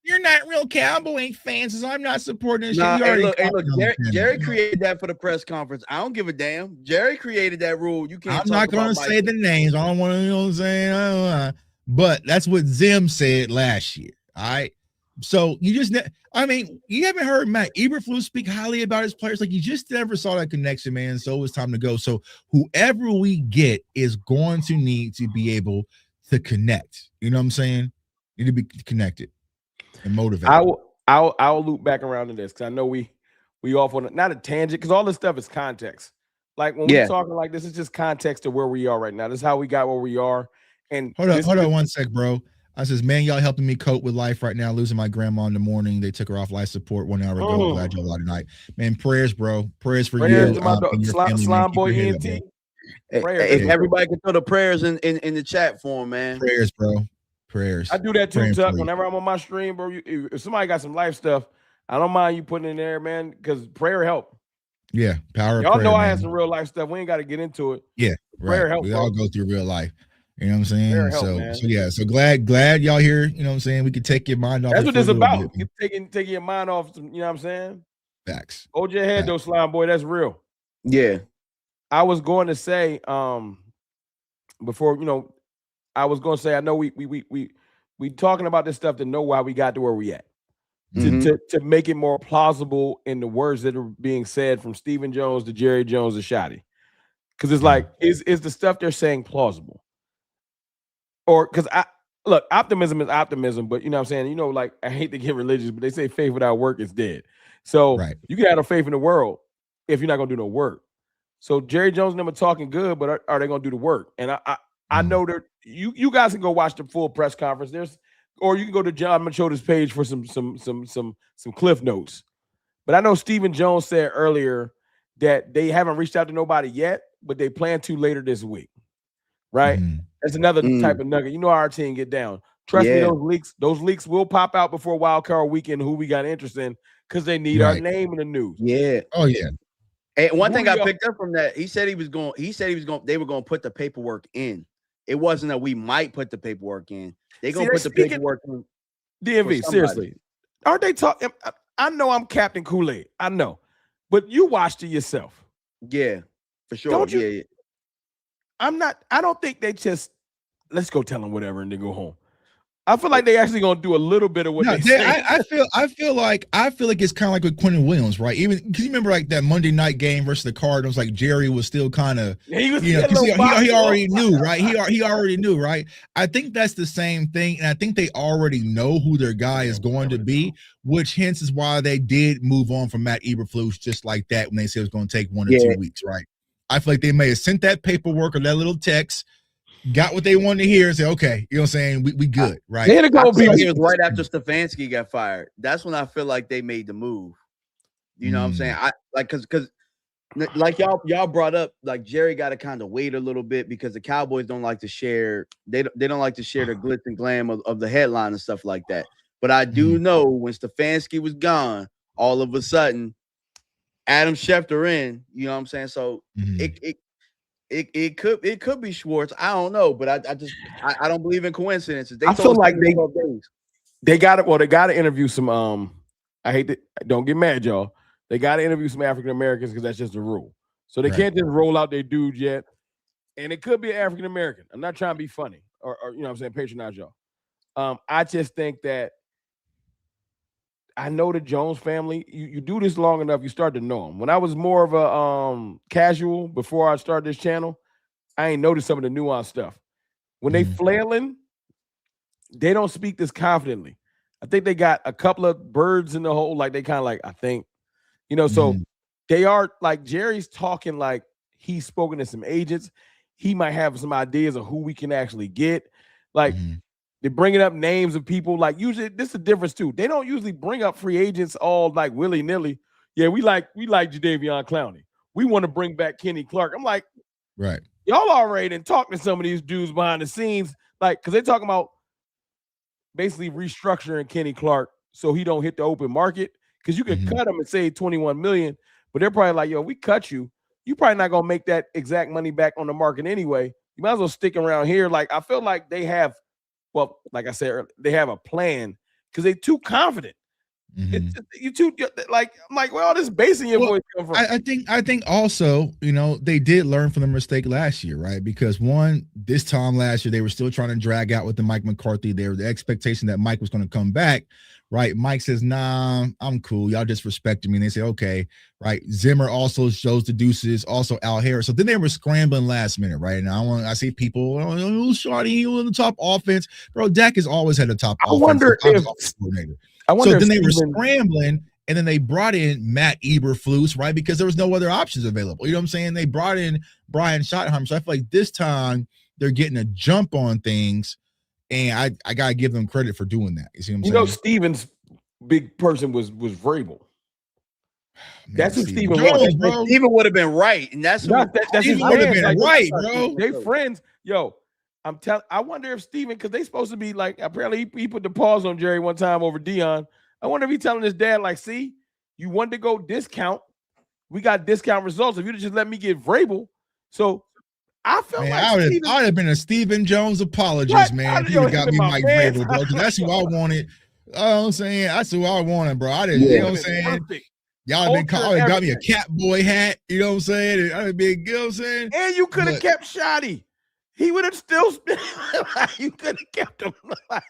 Speaker 1: You're not real Cowboy fans, so I'm not supporting this shit.
Speaker 3: Jerry created that for the press conference. I don't give a damn. Jerry created that rule. You can't.
Speaker 1: I'm not gonna say the names. I don't want to. You know what I'm saying? But that's what Zim said last year. All right. So you haven't heard Matt Eberflus speak highly about his players. Like, you just never saw that connection, man. So it's time to go. So whoever we get is going to need to be able to connect. You know what I'm saying? Need to be connected and motivated.
Speaker 2: I'll loop back around to this because I know we off on not a tangent because all this stuff is context. Like when we're talking like this, it's just context to where we are right now. This is how we got where we are. And
Speaker 1: hold on one sec, bro. I says, man, y'all helping me cope with life right now. Losing my grandma in the morning. They took her off life support 1 hour ago. Glad y'all out tonight. Man, prayers, bro. Prayers for you. And your family,
Speaker 2: Slime Boy ENT.
Speaker 3: If everybody can throw the prayers in the chat for him, man.
Speaker 1: Prayers, bro. Prayers.
Speaker 2: I do that too, Tuck. Whenever I'm on my stream, bro, if somebody got some life stuff, I don't mind you putting it in there, man, because prayer help.
Speaker 1: Yeah, power.
Speaker 2: Y'all know I
Speaker 1: man.
Speaker 2: had some real life stuff. We ain't got to get into it.
Speaker 1: Yeah,
Speaker 2: prayer help.
Speaker 1: We all go through real life. You know what I'm saying?
Speaker 2: Help,
Speaker 1: so glad y'all here. You know what I'm saying? We could take your mind off.
Speaker 2: That's what this is about. Taking your mind off. You know what I'm saying?
Speaker 1: Facts.
Speaker 2: Hold your head though, Slime Boy. That's real.
Speaker 3: Yeah.
Speaker 2: I was going to say, before I was going to say, I know we talking about this stuff to know why we got to where we at. To make it more plausible in the words that are being said from Stephen Jones to Jerry Jones to Shotty. Because it's like, is the stuff they're saying plausible? Or because optimism is optimism, but you know what I'm saying? Like, I hate to get religious, but they say faith without work is dead. So you can have a faith in the world if you're not gonna do no work. So Jerry Jones and them are talking good, but are they gonna do the work? And I know that you guys can go watch the full press conference. Or you can go to John Machota's page for some cliff notes. But I know Stephen Jones said earlier that they haven't reached out to nobody yet, but they plan to later this week. Right? That's another type of nugget. You know how our team get down. Trust me, those leaks will pop out before Wild Card Weekend who we got interest in because they need our name in the news.
Speaker 3: Yeah.
Speaker 1: Oh, yeah.
Speaker 3: And one thing I picked up from that, they were going to put the paperwork in. It wasn't that we might put the paperwork in. They're going to put the paperwork in.
Speaker 2: DMV, seriously. Aren't they talking? I know I'm Captain Kool-Aid. I know. But you watched it yourself.
Speaker 3: Yeah, for sure.
Speaker 2: Don't you? Yeah. I don't think they just let's go tell them whatever and then go home. I feel like they actually gonna do a little bit of what they say.
Speaker 1: I feel like it's kind of like with Quentin Williams, right? Even because you remember like that Monday night game versus the Cardinals, like Jerry was still kind of, he already knew, right? He already knew, right? I think that's the same thing, and I think they already know who their guy is going to be, which hence is why they did move on from Matt Eberflus just like that when they said it was going to take 1 or 2 weeks, right? I feel like they may have sent that paperwork or that little text. Got what they wanted to hear and say, okay, you know what I'm saying? We good, right?
Speaker 3: It was right after Stefanski got fired. That's when I feel like they made the move. You know what I'm saying? Because like y'all brought up, like Jerry got to kind of wait a little bit because the Cowboys don't like to share. They don't like to share the glitz and glam of the headline and stuff like that. But I do know when Stefanski was gone, all of a sudden, Adam Schefter in. You know what I'm saying? So It could be Schwartz. I don't know, but I don't believe in coincidences.
Speaker 2: I feel like They got it. Well, they got to interview some. I hate to. Don't get mad, y'all. They got to interview some African Americans because that's just the rule. So they can't just roll out their dudes yet. And it could be an African American. I'm not trying to be funny or you know what I'm saying, patronize y'all. I just think that I know the Jones family. You do this long enough, you start to know them. When I was more of a casual before I started this channel, I ain't noticed some of the nuanced stuff. When they flailing, they don't speak this confidently. I think they got a couple of birds in the hole, like they kind of like, I think, you know, so they are like Jerry's talking like he's spoken to some agents. He might have some ideas of who we can actually get. Like they're bringing up names of people. Like usually, this is the difference too. They don't usually bring up free agents all like willy nilly. Yeah, we like Jadeveon Clowney. We want to bring back Kenny Clark. I'm like,
Speaker 1: right.
Speaker 2: Y'all already done talked to some of these dudes behind the scenes, like because they're talking about basically restructuring Kenny Clark so he don't hit the open market. Because you can cut him and save $21 million, but they're probably like, yo, we cut you. You probably not gonna make that exact money back on the market anyway. You might as well stick around here. Like I feel like they have, well, like I said earlier, they have a plan because they're too confident. You too like I'm like, where all this bass in your voice come from?
Speaker 1: I think also, you know, they did learn from the mistake last year, right? Because this time last year they were still trying to drag out with the Mike McCarthy. There was the expectation that Mike was going to come back. Right. Mike says, nah, I'm cool. Y'all disrespecting me. And they say, okay. Right. Zimmer also shows the deuces, also Al Harris. So then they were scrambling last minute. Right. And I see people, oh, Shawty, he was in the top offense. Bro, Dak has always had a top offense.
Speaker 2: I wonder
Speaker 1: then they were scrambling and then they brought in Matt Eberflus, right? Because there was no other options available. You know what I'm saying? They brought in Brian Schottenheimer. So I feel like this time they're getting a jump on things. And I gotta give them credit for doing that. You see what I'm saying?
Speaker 2: You know, Steven's big person was Vrabel. That's what Steven wanted.
Speaker 3: Steven would have been right, and that's
Speaker 1: his would have been right, bro.
Speaker 2: They friends, yo. I wonder if Steven, because they supposed to be like, apparently he put the pause on Jerry one time over Dion. I wonder if he telling his dad, like, see, you wanted to go discount. We got discount results. If you'd just let me get Vrabel. So I felt like
Speaker 1: I would have been a Stephen Jones apologist, man. He would have got me Mike Vrabel, bro. That's who I wanted. You know what I'm saying? That's who I wanted, bro. I didn't, you know what I'm saying? Perfect. Y'all have got me a cat boy hat. You know what I'm saying? I'd have been, you know what I'm saying?
Speaker 2: And you could have kept Shotty. He would have still you could have kept him. But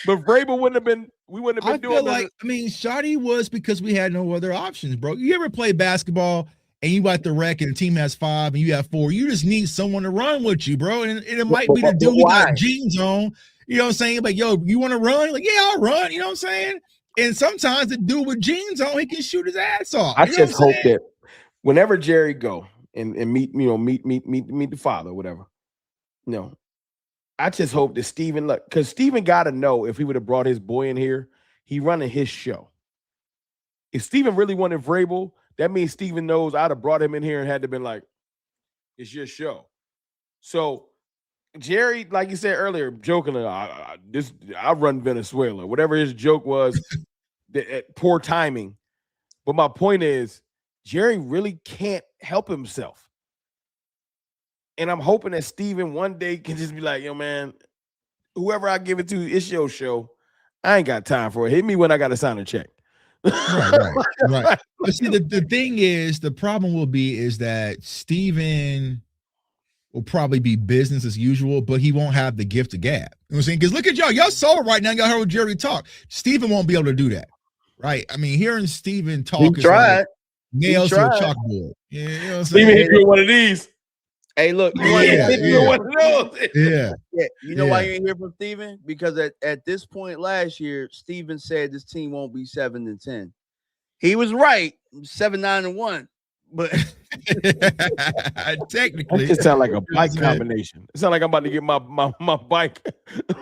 Speaker 2: Vrabel wouldn't have been, we wouldn't have been doing
Speaker 1: like, I mean, Shotty was because we had no other options, bro. You ever play basketball and you got the wreck and the team has 5 and you have 4? You just need someone to run with you, bro. And it might be the dude who got jeans on. You know what I'm saying? Like, yo, you want to run? Like, yeah, I'll run. You know what I'm saying? And sometimes the dude with jeans on, he can shoot his ass off.
Speaker 2: I just hope that whenever Jerry go and meet the father or whatever, you know, I just hope that Steven, look, because Steven got to know if he would have brought his boy in here, he running his show. If Steven really wanted Vrabel, that means Steven knows I'd have brought him in here and had to been like, it's your show. So Jerry, like you said earlier, jokingly, I run Venezuela. Whatever his joke was, poor timing. But my point is, Jerry really can't help himself. And I'm hoping that Steven one day can just be like, yo, man, whoever I give it to, it's your show. I ain't got time for it. Hit me when I got to sign a check.
Speaker 1: Right. But see, the thing is, the problem will be is that Steven will probably be business as usual, but he won't have the gift of gab. You know what I'm saying? Because look at y'all saw it right now. Y'all heard Jerry talk. Steven won't be able to do that. Right. I mean, hearing Steven talk is like nails to a chalkboard. Yeah, you know what I'm saying?
Speaker 2: Steven hit me one of these.
Speaker 3: Hey, look,
Speaker 1: Yeah.
Speaker 3: You know why you ain't hear from Steven? Because at this point last year, Steven said this team won't be 7-10. He was right, 7-9-1. But
Speaker 1: technically,
Speaker 2: it sounds like a bike combination. It sounds like I'm about to get my bike.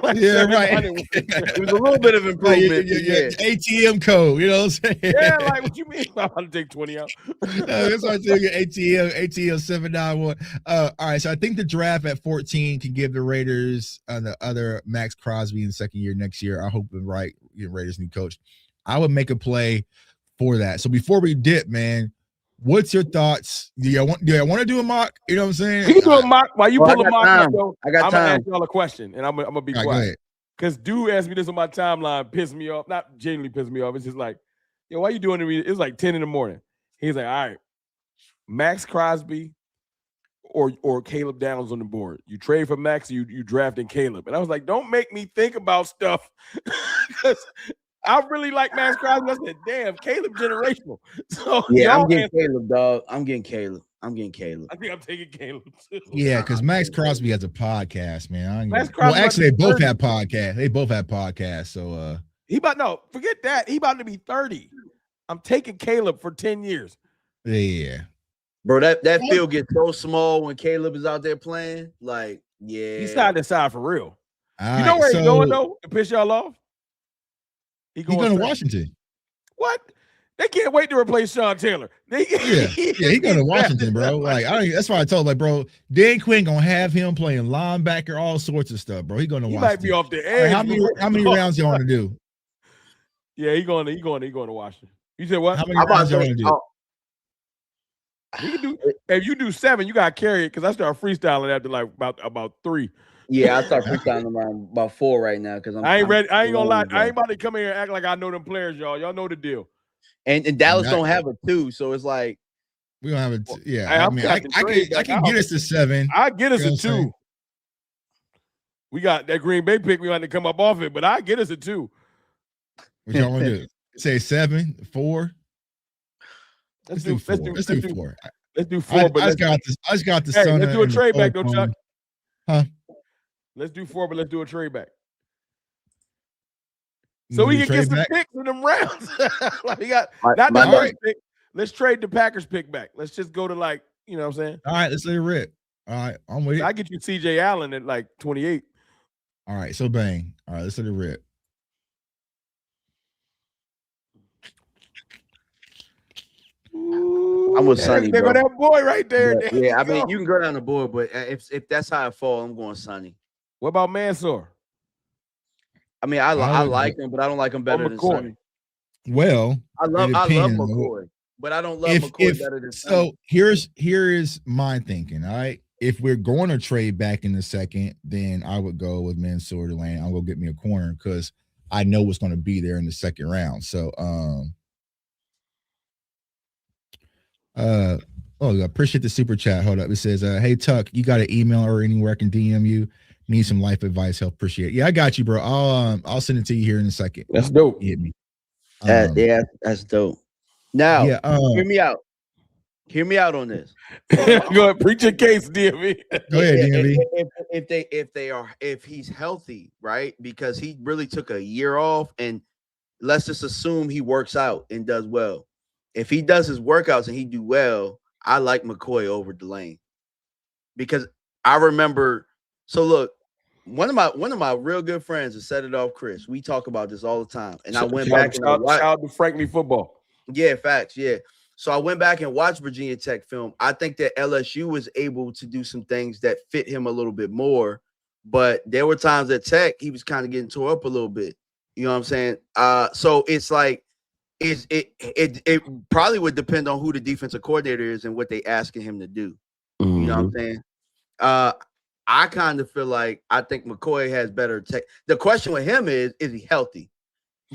Speaker 2: Like
Speaker 1: yeah, right.
Speaker 3: It was a little bit of improvement.
Speaker 1: Yeah. ATM code, you know what I'm saying?
Speaker 2: Yeah, like what you mean? I'm about to take 20 out.
Speaker 1: That's why I'm saying ATM 791. All right, so I think the draft at 14 can give the Raiders the other Max Crosby in the second year next year. I hope Raiders new coach. I would make a play for that. So before we dip, man, what's your thoughts? Do you want to do a mock? You know what I'm saying?
Speaker 2: You can do a mock while you pull a mock up, though.
Speaker 3: I got
Speaker 2: I'm
Speaker 3: time.
Speaker 2: gonna ask y'all a question, and I'm gonna be quiet. Because dude asked me this on my timeline, pissed me off. Not genuinely pissed me off. It's just like, yo, why you doing it? It's like 10 in the morning. He's like, all right, Max Crosby or Caleb Downs on the board. You trade for Max, you drafting Caleb. And I was like, don't make me think about stuff. Because I really like Max Crosby. I said, damn, Caleb generational. So
Speaker 3: yeah, I'm getting Caleb, dog. I'm getting Caleb.
Speaker 2: I think I'm taking Caleb too.
Speaker 1: Yeah, because Max Crosby has a podcast, man.
Speaker 2: Max Crosby,
Speaker 1: well, actually, they both have podcasts. They both have podcasts. So
Speaker 2: forget that. He about to be 30. I'm taking Caleb for 10 years.
Speaker 1: Yeah.
Speaker 3: Bro, that field gets so small when Caleb is out there playing. Like, yeah.
Speaker 2: He's side to side for real.
Speaker 1: All
Speaker 2: you know
Speaker 1: right,
Speaker 2: where he's going, though, to piss y'all off?
Speaker 1: He's going to Washington.
Speaker 2: What? They can't wait to replace Sean Taylor.
Speaker 1: He's going to Washington, bro. Like, that's why I told, like, bro, Dan Quinn going to have him playing linebacker, all sorts of stuff, bro. He's going to Washington.
Speaker 2: He might be off the edge.
Speaker 1: Right, how many rounds you want to do?
Speaker 2: Yeah, he's going to Washington. You said what?
Speaker 1: How many rounds you want to do?
Speaker 2: We can do, if you do 7, you got to carry it because I start freestyling after like about 3.
Speaker 3: Yeah, I start freestyling around about 4 right now because
Speaker 2: I ain't ready. I ain't gonna lie. I ain't about to come here and act like I know them players, y'all. Y'all know the deal.
Speaker 3: And Dallas don't have a 2, so it's like
Speaker 1: we don't have a yeah. I can get us to 7.
Speaker 2: I get us a 2. We got that Green Bay pick. We want to come up off it, but I get us a 2.
Speaker 1: What y'all want to do? Say 7, 4. Let's do 4. Let's do 4.
Speaker 2: Let's do 4. But
Speaker 1: I just got the Sun.
Speaker 2: Let's do a trade back, though, Chuck.
Speaker 1: Huh?
Speaker 2: Let's do 4, but let's do a trade back. So we can get some picks in them rounds. Like we got not the first pick. Let's trade the Packers pick back. Let's just go to like, you know what I'm saying?
Speaker 1: All right, let's let it rip. All right, I'm with you.
Speaker 2: I get you CJ Allen at like 28.
Speaker 1: All right, so bang. All right, let's let it rip.
Speaker 2: Ooh,
Speaker 3: I'm with Sonny, bro.
Speaker 2: That boy right there.
Speaker 3: Yeah, I mean, you can go down the board, but if that's how it falls, I'm going Sonny.
Speaker 2: What about Mansour?
Speaker 3: I mean, I like him, but I don't like him better than Sonny.
Speaker 1: Well,
Speaker 3: I love McCoy, but I don't love McCoy better than Sonny.
Speaker 1: So here is my thinking. All right, if we're going to trade back in the second, then I would go with Mansour to Lane. I'll go get me a corner because I know what's going to be there in the second round. So I appreciate the super chat. Hold up. It says, hey Tuck, you got an email or anywhere I can DM you? Need some life advice, help, appreciate it. Yeah, I got you, bro. I'll send it to you here in a second.
Speaker 2: That's dope.
Speaker 1: Hit me.
Speaker 3: Yeah, that's dope. Now, hear me out. Hear me out on this.
Speaker 2: Go ahead, preach your case, DMV.
Speaker 1: Go ahead, DMV.
Speaker 3: If he's healthy, right? Because he really took a year off, and let's just assume he works out and does well. If he does his workouts and he do well, I like McCoy over Delane. Because I remember, so look, one of my real good friends has set it off, Chris. We talk about this all the time. And I went back and
Speaker 2: shout out to Frankly Football.
Speaker 3: Yeah, facts. Yeah. So I went back and watched Virginia Tech film. I think that LSU was able to do some things that fit him a little bit more, but there were times at Tech he was kind of getting tore up a little bit. You know what I'm saying? So it's like it probably would depend on who the defensive coordinator is and what they asking him to do. Mm-hmm. You know what I'm saying? I kind of feel like I think McCoy has better tech. The question with him is he healthy?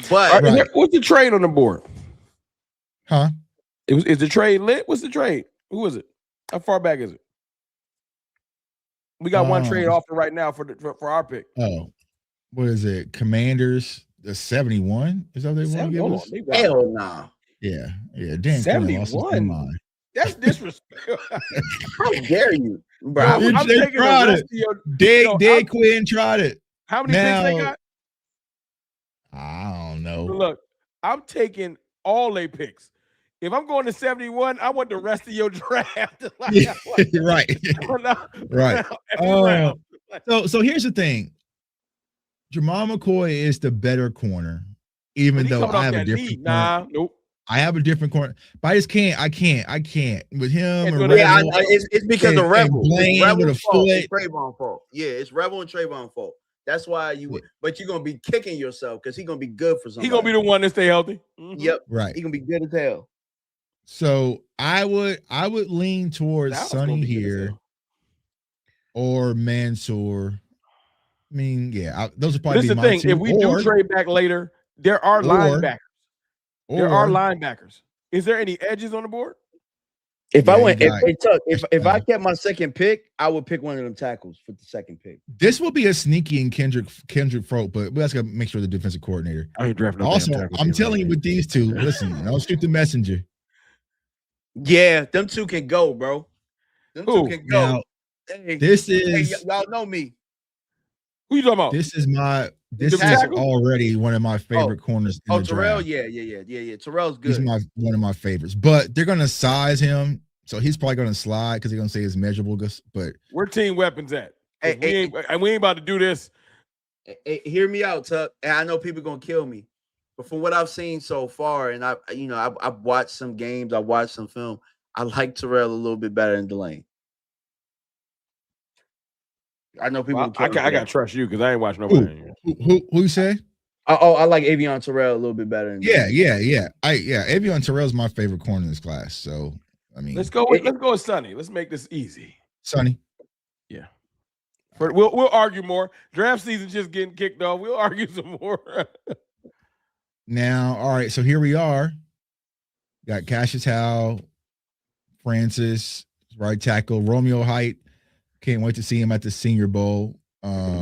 Speaker 3: But
Speaker 2: what's the trade on the board?
Speaker 1: Huh?
Speaker 2: Is the trade lit? What's the trade? Who is it? How far back is it? We got one trade offer right now for our pick.
Speaker 1: Oh, what is it? Commanders, the 71? Is that what they want to give us?
Speaker 3: Hell nah.
Speaker 1: Yeah. Dan
Speaker 2: 71. That's disrespectful.
Speaker 3: How dare you, bro?
Speaker 2: I'm taking the rest of your.
Speaker 1: Dave Quinn tried it.
Speaker 2: How many picks they got?
Speaker 1: I don't know.
Speaker 2: Look, I'm taking all their picks. If I'm going to 71, I want the rest of your draft.
Speaker 1: Right. So here's the thing. Jamal McCoy is the better corner, even though I have a different corner.
Speaker 2: Nope.
Speaker 1: I have a different corner, but I just can't. I can't with him.
Speaker 3: It's because of Rebel.
Speaker 1: It's Rebel with a foot.
Speaker 3: It's Trayvon fault. Yeah, it's Rebel and Trayvon fault. That's why but you're gonna be kicking yourself because he's gonna be good for somebody.
Speaker 2: He's gonna be the one to stay healthy.
Speaker 3: Mm-hmm. Yep,
Speaker 1: right.
Speaker 3: He's gonna be good as hell.
Speaker 1: So I would lean towards Sonny here or Mansour I mean, yeah, those would probably
Speaker 2: This
Speaker 1: be
Speaker 2: is the
Speaker 1: my
Speaker 2: thing.
Speaker 1: two.
Speaker 2: If we do trade back later, there are linebackers. There are linebackers. Is there any edges on the board?
Speaker 3: If
Speaker 1: Yeah,
Speaker 3: I went,
Speaker 1: you got-
Speaker 3: if I kept my second pick, I would pick one of them tackles for the second pick.
Speaker 1: This will be a sneaky and Kendrick Folk, but we have to make sure the defensive coordinator.
Speaker 2: I ain't drafting.
Speaker 1: Also, I'm telling you with these two, listen, don't shoot the messenger.
Speaker 3: Yeah, them two can go, bro. Them two can go.
Speaker 1: Now,
Speaker 3: hey,
Speaker 1: this is
Speaker 3: y'all know me.
Speaker 2: Who you talking about?
Speaker 1: This is
Speaker 2: tackle?
Speaker 1: already one of my favorite corners. In the
Speaker 3: Terrell,
Speaker 1: draft.
Speaker 3: yeah. Terrell's good.
Speaker 1: He's one of my favorites, but they're gonna size him, so he's probably gonna slide because they're gonna say he's measurable. But
Speaker 2: where team weapons at?
Speaker 3: Hey,
Speaker 2: we ain't about to do this.
Speaker 3: Hey, hear me out, Tuck. And I know people gonna kill me, but from what I've seen so far, and I've watched some games, I watched some film. I like Terrell a little bit better than Delane. I know people.
Speaker 2: Well, I got to trust you because I ain't watching nobody.
Speaker 1: Who you say?
Speaker 3: I like Avion Terrell a little bit better. Than
Speaker 1: Yeah. Avion Terrell's my favorite corner in this class. So I mean,
Speaker 2: let's go with Sonny. Let's make this easy.
Speaker 1: Sonny.
Speaker 2: Yeah. We'll argue more. Draft season's just getting kicked off. We'll argue some more.
Speaker 1: Now, all right. So here we are. Got Cassius Howe, Francis, right tackle, Romeo Height. Can't wait to see him at the Senior Bowl.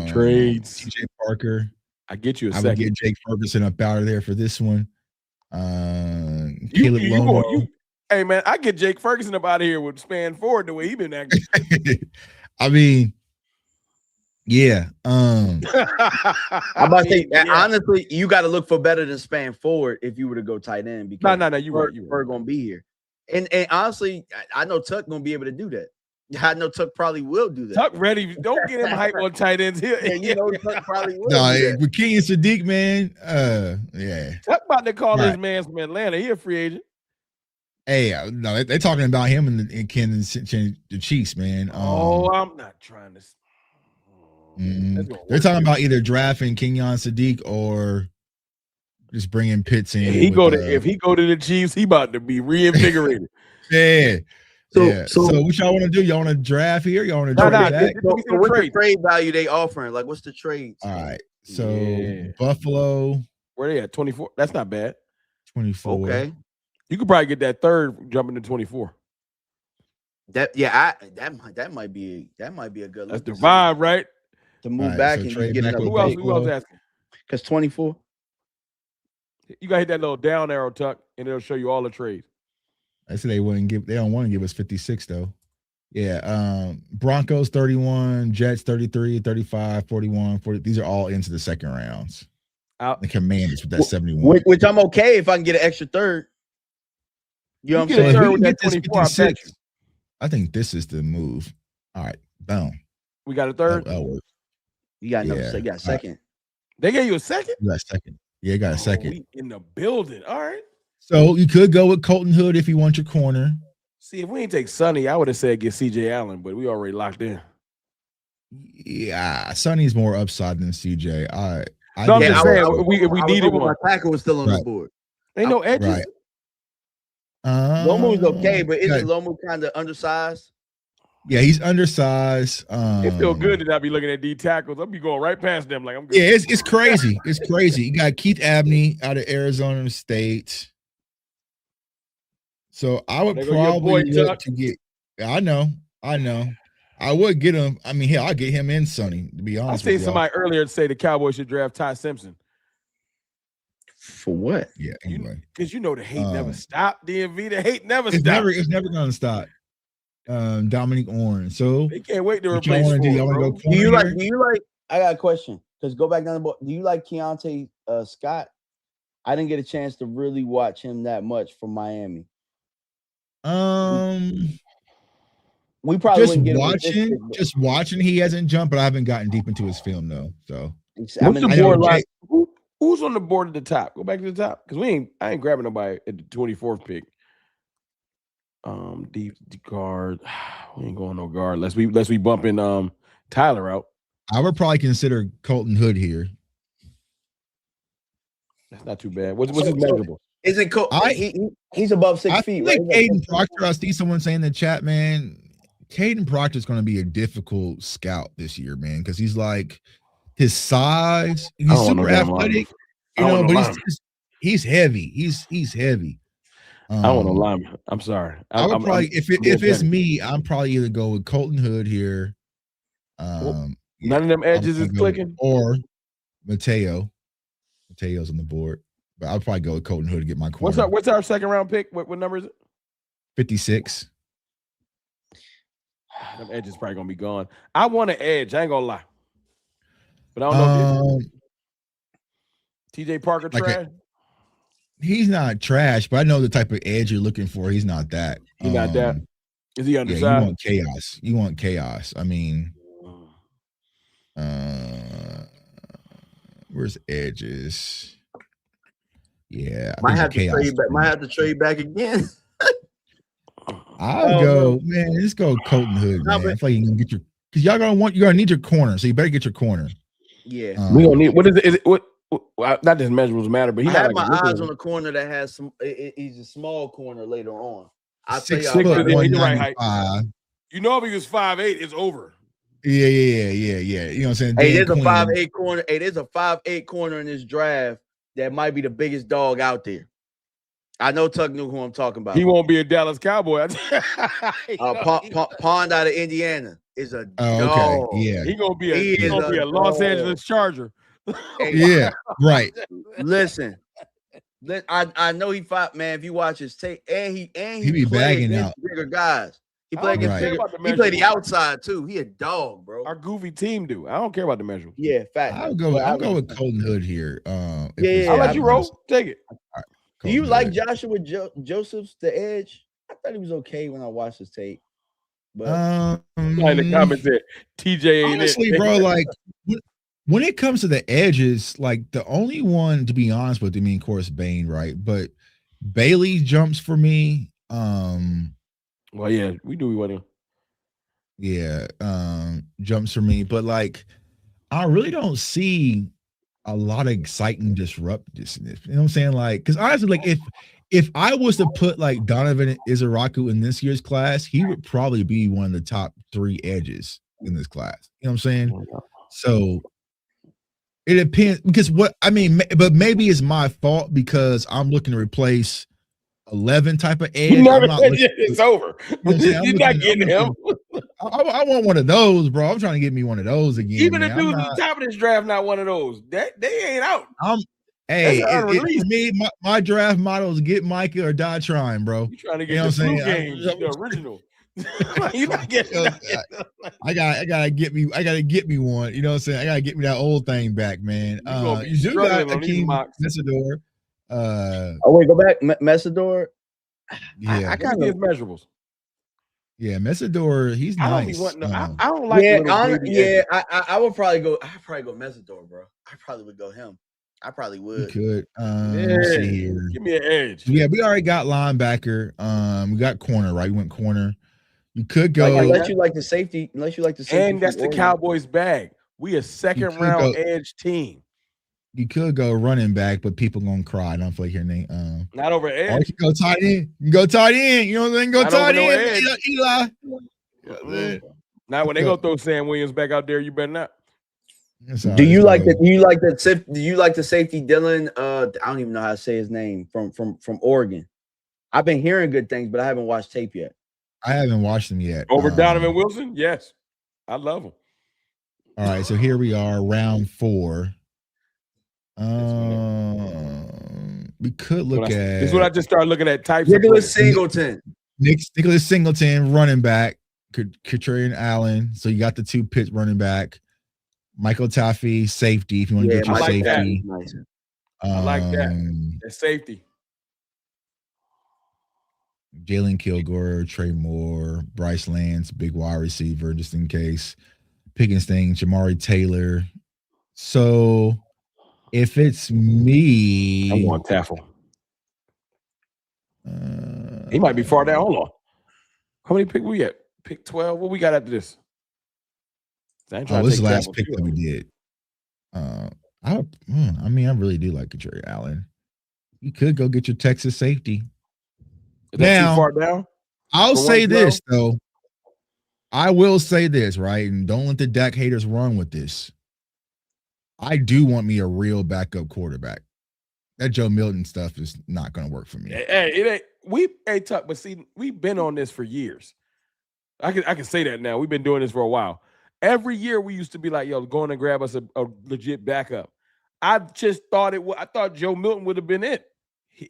Speaker 2: Trades.
Speaker 1: TJ Parker.
Speaker 2: I get you a
Speaker 1: I
Speaker 2: second.
Speaker 1: would get Jake Ferguson up out of there for this one. Caleb
Speaker 2: Lomo. Hey, man, I get Jake Ferguson up out of here with Span Ford the way he been acting.
Speaker 1: I mean, yeah.
Speaker 3: I'm about to say, honestly, you got to look for better than Span Forward if you were to go tight end. Because
Speaker 2: no, you were
Speaker 3: going to be here. And honestly, I know Tuck going to be able to do that. I know Tuck probably will do that.
Speaker 2: Tuck ready. Don't get him hype on tight ends here.
Speaker 3: Tuck probably will.
Speaker 1: No, with Kenyon Sadiq, man. Yeah.
Speaker 2: Tuck about to call this man from Atlanta. He a free agent.
Speaker 1: Hey, no, they're talking about him and Ken the Chiefs, man.
Speaker 2: I'm not trying to.
Speaker 1: They're talking about either drafting Kenyon Sadiq or just bringing Pitts in.
Speaker 2: If he go to the Chiefs, he about to be reinvigorated.
Speaker 1: Yeah. So what y'all want to do? Y'all want to draft here? Y'all want to draft back?
Speaker 3: What's the trade value they offering? Like, what's the trade?
Speaker 1: All right. So Buffalo.
Speaker 2: Where they at? 24. That's not bad.
Speaker 1: 24.
Speaker 3: Okay.
Speaker 2: You could probably get that third jumping to 24.
Speaker 3: That might be a good.
Speaker 2: That's the vibe, right?
Speaker 3: To move back and get another.
Speaker 2: Who else asking?
Speaker 3: Because 24.
Speaker 2: You gotta hit that little down arrow, Tuck, and it'll show you all the trades.
Speaker 1: I said they don't want to give us 56 though. Yeah. Broncos 31, Jets 33, 35, 41, 40. These are all into the second rounds. The Commanders with that 71.
Speaker 3: Which I'm okay if I can get an extra third. You know what I'm saying?
Speaker 2: Third with that 24,
Speaker 1: I think this is the move. All right. Boom.
Speaker 2: We got a third.
Speaker 1: That works.
Speaker 3: You got you got a second.
Speaker 2: They gave you a second?
Speaker 1: You got a second. Yeah, you got a second.
Speaker 2: We in the building. All right.
Speaker 1: So you could go with Colton Hood if you want your corner.
Speaker 2: See, if we ain't take Sonny, I would have said get CJ Allen, but we already locked in.
Speaker 1: Yeah, Sonny's more upside than CJ.
Speaker 2: I'm just saying we needed one.
Speaker 3: My tackle was still on the board.
Speaker 2: Ain't no edges.
Speaker 1: Right.
Speaker 3: Lomu's okay, but isn't Lomu kind of undersized?
Speaker 1: Yeah, he's undersized.
Speaker 2: It feel good that I be looking at D tackles. I'll be going right past them like I'm good.
Speaker 1: Yeah, it's crazy. It's crazy. You got Keith Abney out of Arizona State. So I would probably look to get. I know. I would get him. I mean, I'll get him in Sonny, to be honest.
Speaker 2: I seen somebody earlier say the Cowboys should draft Ty Simpson.
Speaker 3: For what?
Speaker 1: Yeah, anyway.
Speaker 2: Because the hate never stopped, DMV. The hate never stopped.
Speaker 1: It's never gonna stop. Dominic Orange. So
Speaker 2: they can't wait to replace.
Speaker 3: Do you like? I got a question. Because go back down the board. Do you like Keontae Scott? I didn't get a chance to really watch him that much from Miami. We probably
Speaker 1: just watching. He hasn't jumped, but I haven't gotten deep into his film though. So
Speaker 2: what's the board like? Who's on the board at the top? Go back to the top because I ain't grabbing nobody at the 24th pick. Deep guard. We ain't going no guard unless we bumping Tyler out.
Speaker 1: I would probably consider Colton Hood here.
Speaker 2: That's not too bad. What's his measurable?
Speaker 3: Isn't he's above 6 feet?
Speaker 1: I think Caden Proctor. I see someone saying in the chat, man. Caden Proctor is going to be a difficult scout this year, man, because he's like his size.
Speaker 2: I
Speaker 1: He's
Speaker 2: don't want no
Speaker 1: super
Speaker 2: damn
Speaker 1: athletic,
Speaker 2: I don't want no
Speaker 1: but
Speaker 2: lineman.
Speaker 1: he's heavy. He's heavy.
Speaker 2: I don't want no lineman. I'm sorry.
Speaker 1: I would probably if it's
Speaker 2: petty.
Speaker 1: me, I'm probably either go with Colton Hood here.
Speaker 2: None of them edges is clicking.
Speaker 1: Or Mateo. Mateo's on the board. But I'll probably go with Colton Hood to get my corner.
Speaker 2: What's our second round pick? What number is it?
Speaker 1: 56.
Speaker 2: Them edges probably gonna be gone. I want an edge. I ain't gonna lie. But I don't know if TJ Parker trash.
Speaker 1: He's not trash, but I know the type of edge you're looking for. He's not that.
Speaker 2: He's not that. Is he undersized?
Speaker 1: Yeah, you want chaos. I mean, where's edges? Yeah,
Speaker 3: might have to trade back again.
Speaker 1: I'll go, man. Let's go Colton Hood, man. I feel like you're gonna get because you're gonna need your corner, so you better get your corner.
Speaker 3: Yeah,
Speaker 2: we gonna need. What is it? Is it what? Not that measurables matter, but he
Speaker 3: got my eyes on a corner that has some. He's a small corner later on. I'll tell you,
Speaker 2: the right height. You know, if he was 5'8", it's over.
Speaker 1: Yeah. You know what I'm saying?
Speaker 3: Hey, there's a 5'8" corner. Hey, there's a 5'8" corner in this draft that might be the biggest dog out there. I know Tuck knew who I'm talking about.
Speaker 2: He won't be a Dallas Cowboy.
Speaker 3: Pond out of Indiana is a dog.
Speaker 1: Okay. Yeah,
Speaker 2: he gonna be a Los Angeles Charger.
Speaker 1: Yeah, right.
Speaker 3: Listen, I know he fought, man. If you watch his tape, and he
Speaker 1: be bagging out
Speaker 3: bigger guys. He played against bigger. He played the outside too. He a dog, bro.
Speaker 2: Our goofy team do. I don't care about the measurables.
Speaker 3: Yeah, fact.
Speaker 1: I'll go with Colton Hood here.
Speaker 3: I'll
Speaker 2: let you roll. Take it.
Speaker 3: Right, do you like Joshua Joseph's the edge? I thought he was okay when I watched his tape. But
Speaker 2: in the comments there, TJ ain't
Speaker 1: honestly, bro, like when it comes to the edges, like the only one, to be honest with you, I mean, of course, Bane, right? But Bailey jumps for me.
Speaker 2: Well, yeah, we do what him.
Speaker 1: Yeah, jumps for me. But like, I really don't see a lot of exciting disruptiveness. You know what I'm saying? Like, because honestly, like if I was to put like Donovan Izaraku in this year's class, he would probably be one of the top 3 edges in this class. You know what I'm saying? So it depends because but maybe it's my fault because I'm looking to replace 11 type of edge.
Speaker 2: It's over. You're not getting him.
Speaker 1: I want one of those, bro. I'm trying to get me one of those again.
Speaker 2: Even the dudes at the top of this draft, not one of those. They ain't out.
Speaker 1: For me, my draft motto is get Micah or die trying, bro.
Speaker 2: You trying to get the blue games, the original. You not getting
Speaker 1: I gotta get me one. You know what I'm saying? I gotta get me that old thing back, man. You do got Akeem Messidor.
Speaker 3: wait, go back, Messidor.
Speaker 1: Yeah,
Speaker 3: I kind of
Speaker 2: measurables.
Speaker 1: Yeah, Messidor, he's nice.
Speaker 2: I don't like.
Speaker 3: I would probably go. I'd probably go Messidor, bro. I probably would go him. I probably would.
Speaker 1: You could. Let's see here.
Speaker 2: Give me an edge.
Speaker 1: Yeah, we already got linebacker. We got corner, right? We went corner. You could go.
Speaker 3: Unless you like the safety. And
Speaker 2: that's the Cowboys' bag. We a second round edge team.
Speaker 1: You could go running back, but people gonna cry. I don't feel like your name.
Speaker 2: Not over edge.
Speaker 1: Or you can go tight end. You can go tight end. You know what I'm saying? Go tight end. Eli.
Speaker 2: Now when they go throw Sam Williams back out there, you better not.
Speaker 3: Do you like the safety Dylan? I don't even know how to say his name from Oregon. I've been hearing good things, but I haven't watched tape yet.
Speaker 1: I haven't watched him yet.
Speaker 2: Over Donovan Wilson? Yes. I love him.
Speaker 1: All right, so here we are, round 4. We could look at
Speaker 2: this is what I just started looking at. Types
Speaker 3: Nicholas Singleton.
Speaker 1: Nicholas Singleton, running back. Katrina Allen. So you got the 2 pit running back. Michael Taffy, safety. If you want to get your safety.
Speaker 2: I like that. That's safety.
Speaker 1: Jalen Kilgore, Trey Moore, Bryce Lance, big wide receiver, just in case. Pickens thing, Jamari Taylor. So if it's me,
Speaker 2: I want Taffel. He might be far down. Hold on. How many pick we at? Pick 12. What we got after this?
Speaker 1: This is the last pick that we did. I really do like Katrina Allen. You could go get your Texas safety.
Speaker 2: Is that too far down?
Speaker 1: I'll say this though. I will say this, right? And don't let the Dak haters run with this. I do want me a real backup quarterback. That Joe Milton stuff is not going to work for me.
Speaker 2: Hey, it ain't Tuck, but see, we've been on this for years. I can say that now. We've been doing this for a while. Every year we used to be like, yo, go in and grab us a legit backup. I just thought I thought Joe Milton would have been it.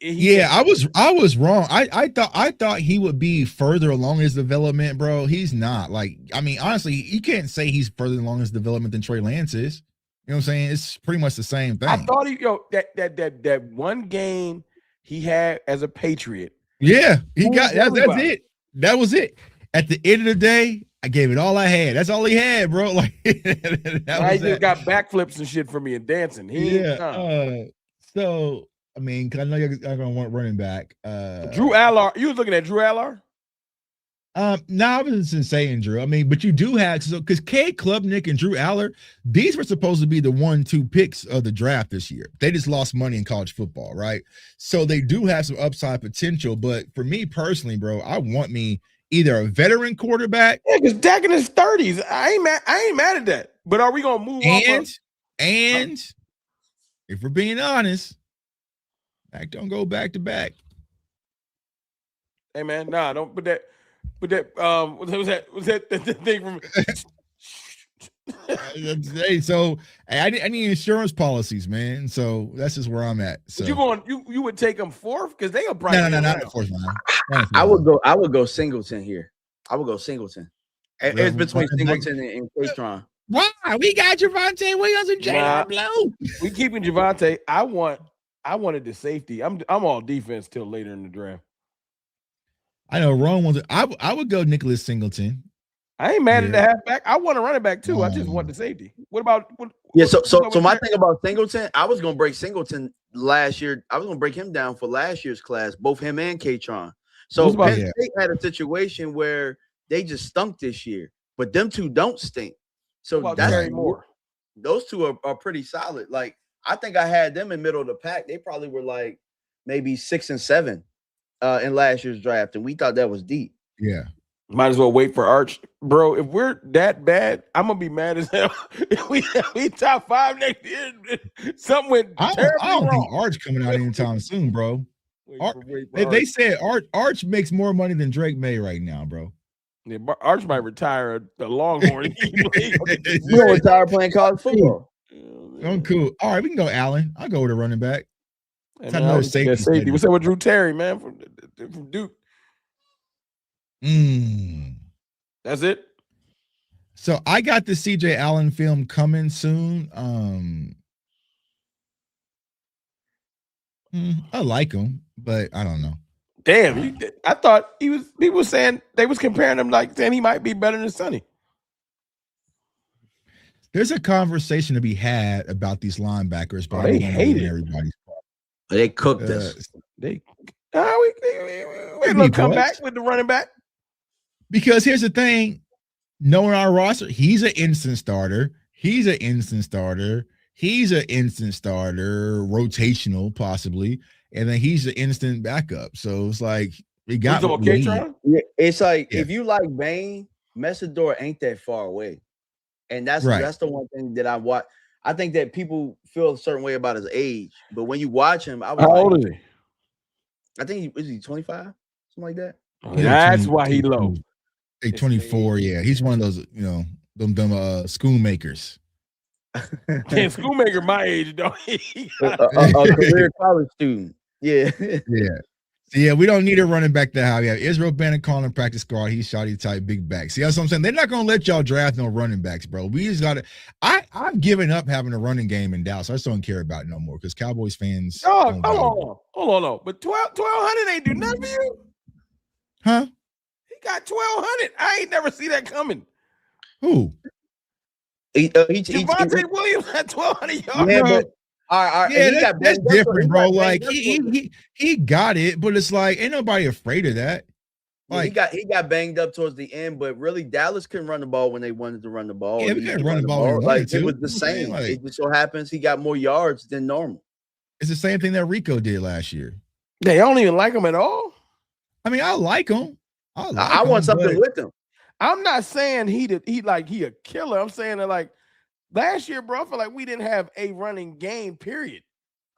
Speaker 1: I was wrong. I thought he would be further along his development, bro. He's not. Like, I mean, honestly, you can't say he's further along his development than Trey Lance is. You know what I'm saying? It's pretty much the same thing.
Speaker 2: I thought that one game he had as a Patriot.
Speaker 1: Yeah, he got that's it. That was it. At the end of the day, I gave it all I had. That's all he had, bro. Like
Speaker 2: he just got backflips and shit for me and dancing.
Speaker 1: So I mean, cause I know you're gonna want running back.
Speaker 2: Drew Allard. You was looking at Drew Allard?
Speaker 1: No, I wasn't saying Drew. I mean, but you do have because Cade Klubnik and Drew Allard, these were supposed to be the 1-2 picks of the draft this year. They just lost money in college football, right? So they do have some upside potential. But for me personally, bro, I want me either a veteran quarterback.
Speaker 2: Yeah, because Dak in his 30s. I ain't mad at that. But are we gonna move on?
Speaker 1: And if we're being honest, Dak don't go back to back.
Speaker 2: Hey man, nah, don't put that. Was that the thing from?
Speaker 1: Hey, so I need insurance policies, man. So that's just where I'm at. So
Speaker 2: you would take them fourth because they are probably
Speaker 1: no, not fourth.
Speaker 3: I would go Singleton here. I would go Singleton. It's between Singleton and Catron.
Speaker 1: Why? We got Javonte Williams and Jalen Blow.
Speaker 2: We keeping Javonte. I wanted the safety. I'm all defense till later in the draft.
Speaker 1: I know Ron wants. I would go Nicholas Singleton.
Speaker 2: I ain't mad at the halfback. I want a running back too. I just want the safety. What about?
Speaker 3: So my thing about Singleton, I was gonna break Singleton last year. I was gonna break him down for last year's class, both him and Catron. So Penn State had a situation where they just stunk this year, but them two don't stink. So that's more. Those two are pretty solid. Like I think I had them in middle of the pack. They probably were like maybe 6 and 7 in last year's draft, and we thought that was deep.
Speaker 1: Yeah.
Speaker 2: Might as well wait for Arch, bro. If we're that bad, I'm gonna be mad as hell. If we top 5 next year, something went terribly
Speaker 1: I don't
Speaker 2: wrong.
Speaker 1: think Arch coming out anytime soon, bro. They said Arch makes more money than Drake May right now, bro.
Speaker 2: Yeah, Arch might retire the Longhorn.
Speaker 3: You don't retire playing college football.
Speaker 1: I'm cool. All right, we can go Allen. I'll go with a running back.
Speaker 2: Safety. What's up with Drew Terry, man, from Duke? That's it.
Speaker 1: So I got the CJ Allen film coming soon. I like him, but I don't know.
Speaker 2: Damn, I thought he was saying they was comparing him like saying he might be better than Sonny.
Speaker 1: There's a conversation to be had about these linebackers, but
Speaker 2: they hate
Speaker 3: everybody's part. They cooked us.
Speaker 2: We look come back with the running back.
Speaker 1: Because here's the thing, knowing our roster, he's an instant starter. He's an instant starter. He's an instant starter, rotational possibly, and then he's an instant backup. So it's like we got.
Speaker 3: It's like if you like Bane, Messidor ain't that far away, and that's the one thing that I watch. I think that people feel a certain way about his age, but when you watch him,
Speaker 2: how old is he?
Speaker 3: I think he 25, something like that.
Speaker 2: That's why he low.
Speaker 1: 24, yeah. He's one of those, them schoolmakers.
Speaker 2: Schoolmaker my age, though.
Speaker 3: a career college student. Yeah.
Speaker 1: Yeah, we don't need a running back that high. We have Israel Bannon calling practice squad. He's shoddy type big back. See, that's what I'm saying. They're not gonna let y'all draft no running backs, bro. We just gotta. I've given up having a running game in Dallas. I just don't care about it no more because Cowboys fans.
Speaker 2: Hold on. But 1,200 ain't do nothing for you,
Speaker 1: huh?
Speaker 2: He got 1,200. I ain't never see that coming.
Speaker 1: Who?
Speaker 2: Javonte Williams had 1,200 yards.
Speaker 3: Yeah, but all right.
Speaker 1: Yeah, that's different, bro. Like he got it, but it's like ain't nobody afraid of that. Like
Speaker 3: he got banged up towards the end, but really Dallas couldn't run the ball when they wanted to run the ball.
Speaker 1: Yeah, we couldn't run the ball.
Speaker 3: Like it was the same. It just so happens he got more yards than normal.
Speaker 1: It's the same thing that Rico did last year.
Speaker 2: They don't even like him at all.
Speaker 1: I mean, I like him.
Speaker 3: I want something with him.
Speaker 2: I'm not saying he a killer. I'm saying that like last year, bro, I feel like we didn't have a running game, period.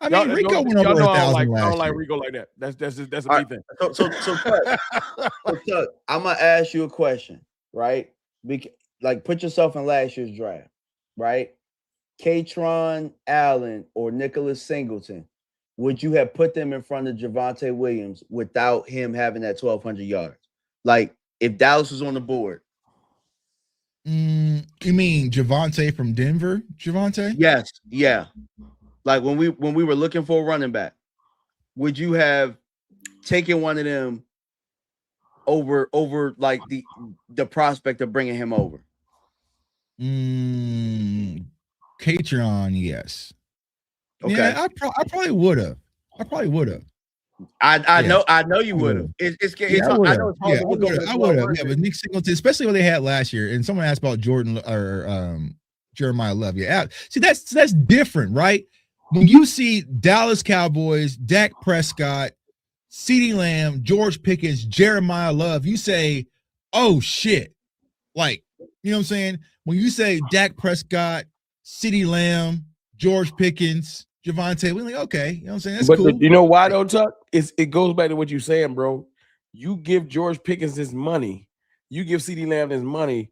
Speaker 1: I mean, Rico went over 1,000 last year.
Speaker 2: I don't like Rico like that. That's a me
Speaker 3: right,
Speaker 2: thing.
Speaker 3: So Chuck, I'm gonna ask you a question, right? Like, put yourself in last year's draft, right? Katron Allen or Nicholas Singleton, would you have put them in front of Javonte Williams without him having that 1,200 yards? Like, if Dallas was on the board.
Speaker 1: You mean Javonte from Denver? Javonte?
Speaker 3: Yes, yeah. Like when we were looking for a running back, would you have taken one of them over like the prospect of bringing him over?
Speaker 1: Katron, yes.
Speaker 3: Okay.
Speaker 1: Yeah, I probably would have.
Speaker 3: I know you would have. I
Speaker 1: would have. Yeah, but Nick Singleton, especially what they had last year, and someone asked about Jordan or Jeremiah Love. Yeah, see that's different, right? When you see Dallas Cowboys, Dak Prescott, CeeDee Lamb, George Pickens, Jeremiah Love, you say, oh shit. Like, you know what I'm saying? When you say Dak Prescott, CeeDee Lamb, George Pickens, Javonte, we're like, okay, you know what I'm saying? That's cool.
Speaker 2: You know why though, Tuck? It goes back to what you're saying, bro. You give George Pickens this money, you give CeeDee Lamb this money.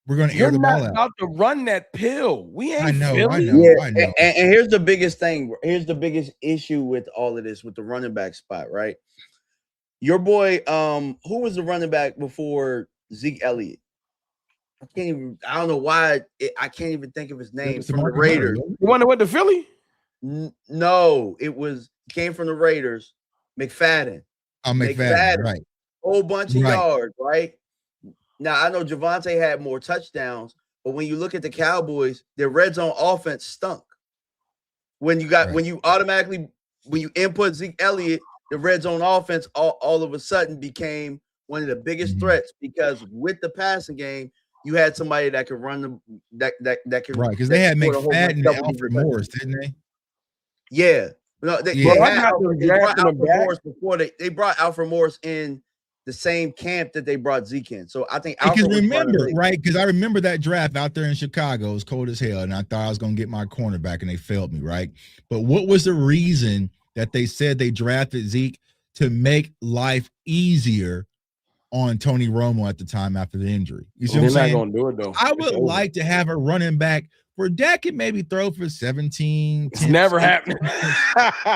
Speaker 1: We're gonna air the ball out.
Speaker 2: You're not about to run that pill. We ain't.
Speaker 1: I know.
Speaker 3: Yeah, and here's the biggest thing. Here's the biggest issue with all of this, with the running back spot, right? Your boy, who was the running back before Zeke Elliott? I don't know why I can't even think of his name. From the Raiders.
Speaker 2: You wonder what, the Philly?
Speaker 3: No, came from the Raiders. McFadden.
Speaker 1: Oh, McFadden, right.
Speaker 3: Whole bunch of yards, right? Now, I know Javonte had more touchdowns, but when you look at the Cowboys, their red zone offense stunk. When you input Zeke Elliott, the red zone offense all of a sudden became one of the biggest threats, because with the passing game, you had somebody that could run that could,
Speaker 1: right, because they had McFadden and Alfred Morris, didn't they?
Speaker 3: Yeah. No, they brought Alfred Morris in the same camp that they brought Zeke in. So I think
Speaker 1: because I remember that draft out there in Chicago. It was cold as hell, and I thought I was going to get my cornerback, and they failed me, right? But what was the reason that they said they drafted Zeke? To make life easier on Tony Romo at the time after the injury. You see what I'm saying?
Speaker 2: They're not going to do it, though.
Speaker 1: I would like to have a running back where Dak can maybe throw for 17.
Speaker 2: It's never happening.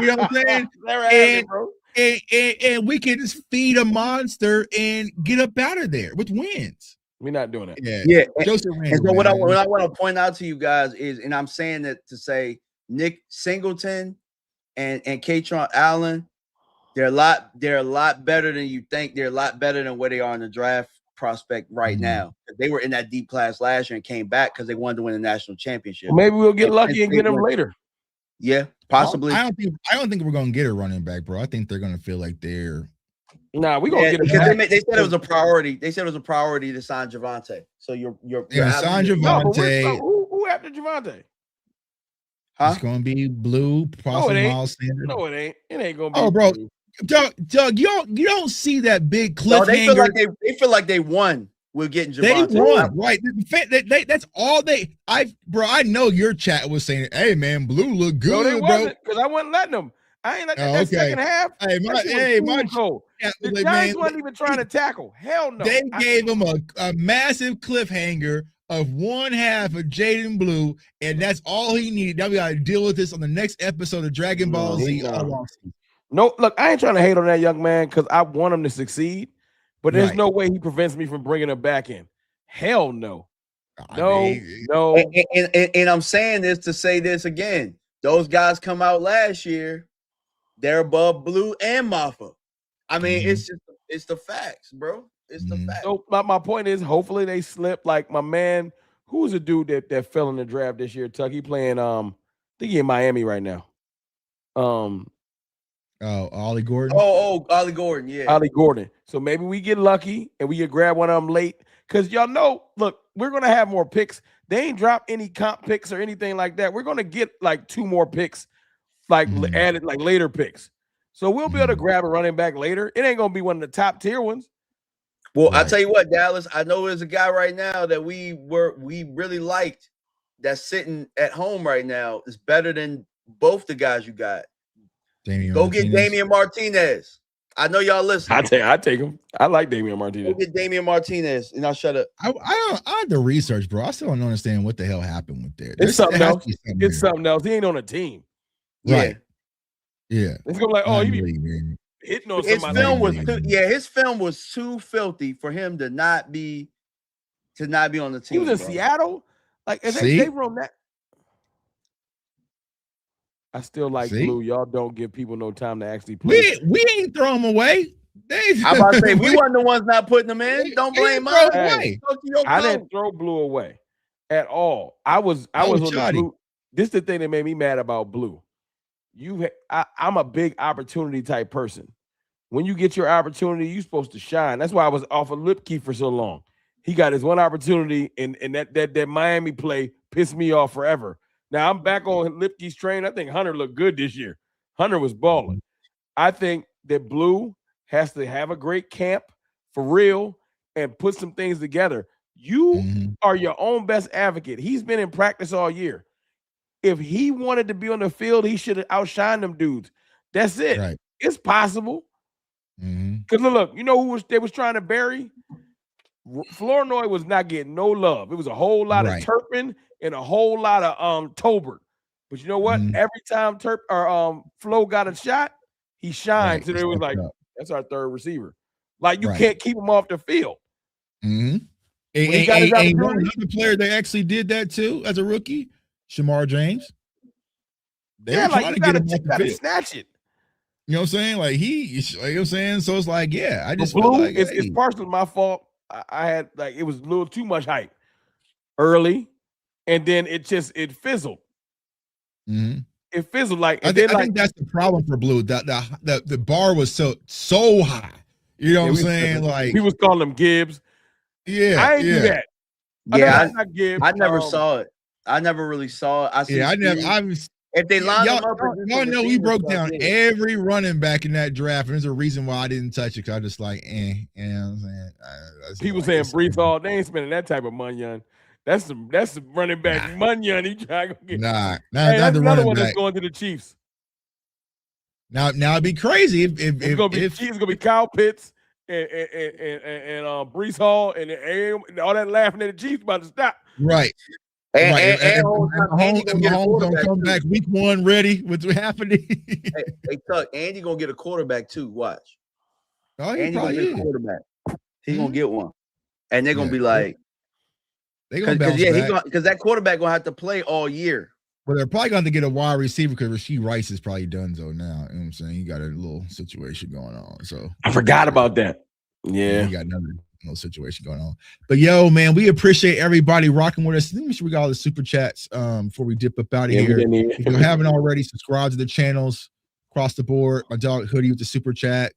Speaker 1: You know what I'm saying?
Speaker 2: Never happening, bro.
Speaker 1: And we can just feed a monster and get up out of there with wins.
Speaker 2: We're not doing it.
Speaker 3: Yeah. And so what I want to point out to you guys is, and I'm saying that to say, Nick Singleton and Katron Allen, they're a lot better than you think. They're a lot better than where they are in the draft prospect right now. They were in that deep class last year and came back because they wanted to win a national championship.
Speaker 2: Well, maybe we'll get lucky and get them later.
Speaker 3: Yeah, possibly.
Speaker 1: I don't think we're gonna get a running back, bro. I think they're gonna feel like they're.
Speaker 2: Nah, we're gonna get it.
Speaker 3: They said it was a priority. They said it was a priority to sign Javonte. So you're
Speaker 1: sign Javonte.
Speaker 2: Who after Javonte?
Speaker 3: Huh?
Speaker 1: It's gonna be Blue, possibly Miles Sanders.
Speaker 2: No, it ain't. It ain't gonna be.
Speaker 1: Oh, bro. Blue. Doug, you don't see that big cliffhanger.
Speaker 3: No, they feel like they won. We're getting Javonte.
Speaker 1: They won, right? That's all I know your chat was saying, "Hey man, Blue look good,
Speaker 2: no, they
Speaker 1: bro."
Speaker 2: Because I wasn't letting them. I ain't letting that second half. The Giants wasn't even trying to tackle. Hell no.
Speaker 1: They gave him a massive cliffhanger of one half of Jaden Blue, and that's all he needed. Now we got to deal with this on the next episode of Dragon Ball Z.
Speaker 2: No, look, I ain't trying to hate on that young man because I want him to succeed, but there's no way he prevents me from bringing him back in. Hell no. No.
Speaker 3: And I'm saying this to say this again. Those guys come out last year, they're above Blue and Maffa. I mean, it's the facts, bro. It's the facts.
Speaker 2: So my point is, hopefully they slip. Like my man, who's a dude that fell in the draft this year, Tuck? He playing I think he in Miami right now.
Speaker 1: Ollie Gordon.
Speaker 3: Ollie Gordon, yeah.
Speaker 2: Ollie Gordon. So maybe we get lucky and we get grab one of them late. Because y'all know, look, we're gonna have more picks. They ain't dropped any comp picks or anything like that. We're gonna get like 2 more picks, like added like later picks. So we'll be able to grab a running back later. It ain't gonna be one of the top tier ones.
Speaker 3: Well, I'll tell you what, Dallas. I know there's a guy right now that we really liked that's sitting at home right now is better than both the guys you got.
Speaker 1: Damian
Speaker 3: Go
Speaker 1: Martinez.
Speaker 3: get Damian Martinez. I know y'all listening.
Speaker 2: I take him. I like Damian Martinez.
Speaker 3: Go get Damian Martinez, and I'll shut up.
Speaker 1: I had to research, bro. I still don't understand what the hell happened with that.
Speaker 2: It's something else. It's something else. He ain't on a team.
Speaker 1: Right. Yeah.
Speaker 2: It's gonna be like, oh, he be hitting on
Speaker 3: his
Speaker 2: somebody.
Speaker 3: film was his film was too filthy for him to not be on the team.
Speaker 2: He was in Seattle. Like, and they run that. I still like Blue. Y'all don't give people no time to actually play.
Speaker 1: We ain't throw him away.
Speaker 3: I'm about to say we wasn't the ones not putting them in. Don't blame us.
Speaker 2: Hey, I didn't throw Blue away at all. I was on the Blue. This is the thing that made me mad about Blue. I'm a big opportunity type person. When you get your opportunity, you're supposed to shine. That's why I was off of Lipke for so long. He got his one opportunity, and that Miami play pissed me off forever. Now I'm back on Lipke's train. I think Hunter looked good this year. Hunter was balling. I think that Blue has to have a great camp for real and put some things together. You are your own best advocate. He's been in practice all year. If he wanted to be on the field, he should have outshined them dudes. That's it.
Speaker 1: Right.
Speaker 2: It's possible. Because look, you know who they was trying to bury? Flournoy was not getting no love. It was a whole lot of Turpin and a whole lot of Tolbert. But you know what? Every time Flo got a shot, he shined. So it was like, that's our third receiver. Like, you can't keep him off the field.
Speaker 1: And another player that actually did that too as a rookie, Shamar James. They were trying to get him off the field.
Speaker 2: Snatch it.
Speaker 1: You know what I'm saying? Like you know what I'm saying? So it's like, yeah, I just
Speaker 2: Blue,
Speaker 1: feel like
Speaker 2: it's partially my fault. I had it was a little too much hype early, and then it fizzled. It fizzled I think
Speaker 1: that's the problem for Blue. The bar was so high. You know what I'm saying? Like
Speaker 2: he was calling him Gibbs.
Speaker 1: Yeah,
Speaker 2: I ain't do that.
Speaker 3: Not Gibbs. I never saw it. I never really saw it.
Speaker 1: I was.
Speaker 3: If they line them up,
Speaker 1: y'all know we broke down every running back in that draft, and there's a reason why I didn't touch it. Cause I just like, you know what I'm saying?
Speaker 2: People saying Brees Hall, they ain't spending that type of money. That's some running back money. He trying to get.
Speaker 1: Not
Speaker 2: that's
Speaker 1: the
Speaker 2: another
Speaker 1: running
Speaker 2: one
Speaker 1: back.
Speaker 2: That's going to the Chiefs.
Speaker 1: Now it'd be crazy if
Speaker 2: it's gonna be Kyle Pitts and Brees Hall and all that laughing at the Chiefs about to stop.
Speaker 1: Right.
Speaker 3: And
Speaker 1: Mahomes gonna come back week 1 ready. What's happening?
Speaker 3: hey, Tuck, Andy gonna get a quarterback too. Watch.
Speaker 1: Oh,
Speaker 3: Andy gonna get a quarterback. He's gonna get one, and they're gonna be like,
Speaker 1: because
Speaker 3: that quarterback gonna have to play all year.
Speaker 1: Well, they're probably going to get a wide receiver because Rasheed Rice is probably done so now. You know what I'm saying? You got a little situation going on. So
Speaker 2: I forgot about that. Yeah,
Speaker 1: you got another little situation going on. But yo, man, we appreciate everybody rocking with us. Let me make sure we got all the super chats before we dip up out of here. If you haven't already, subscribe to the channels across the board. My dog Hoodie with the super chat.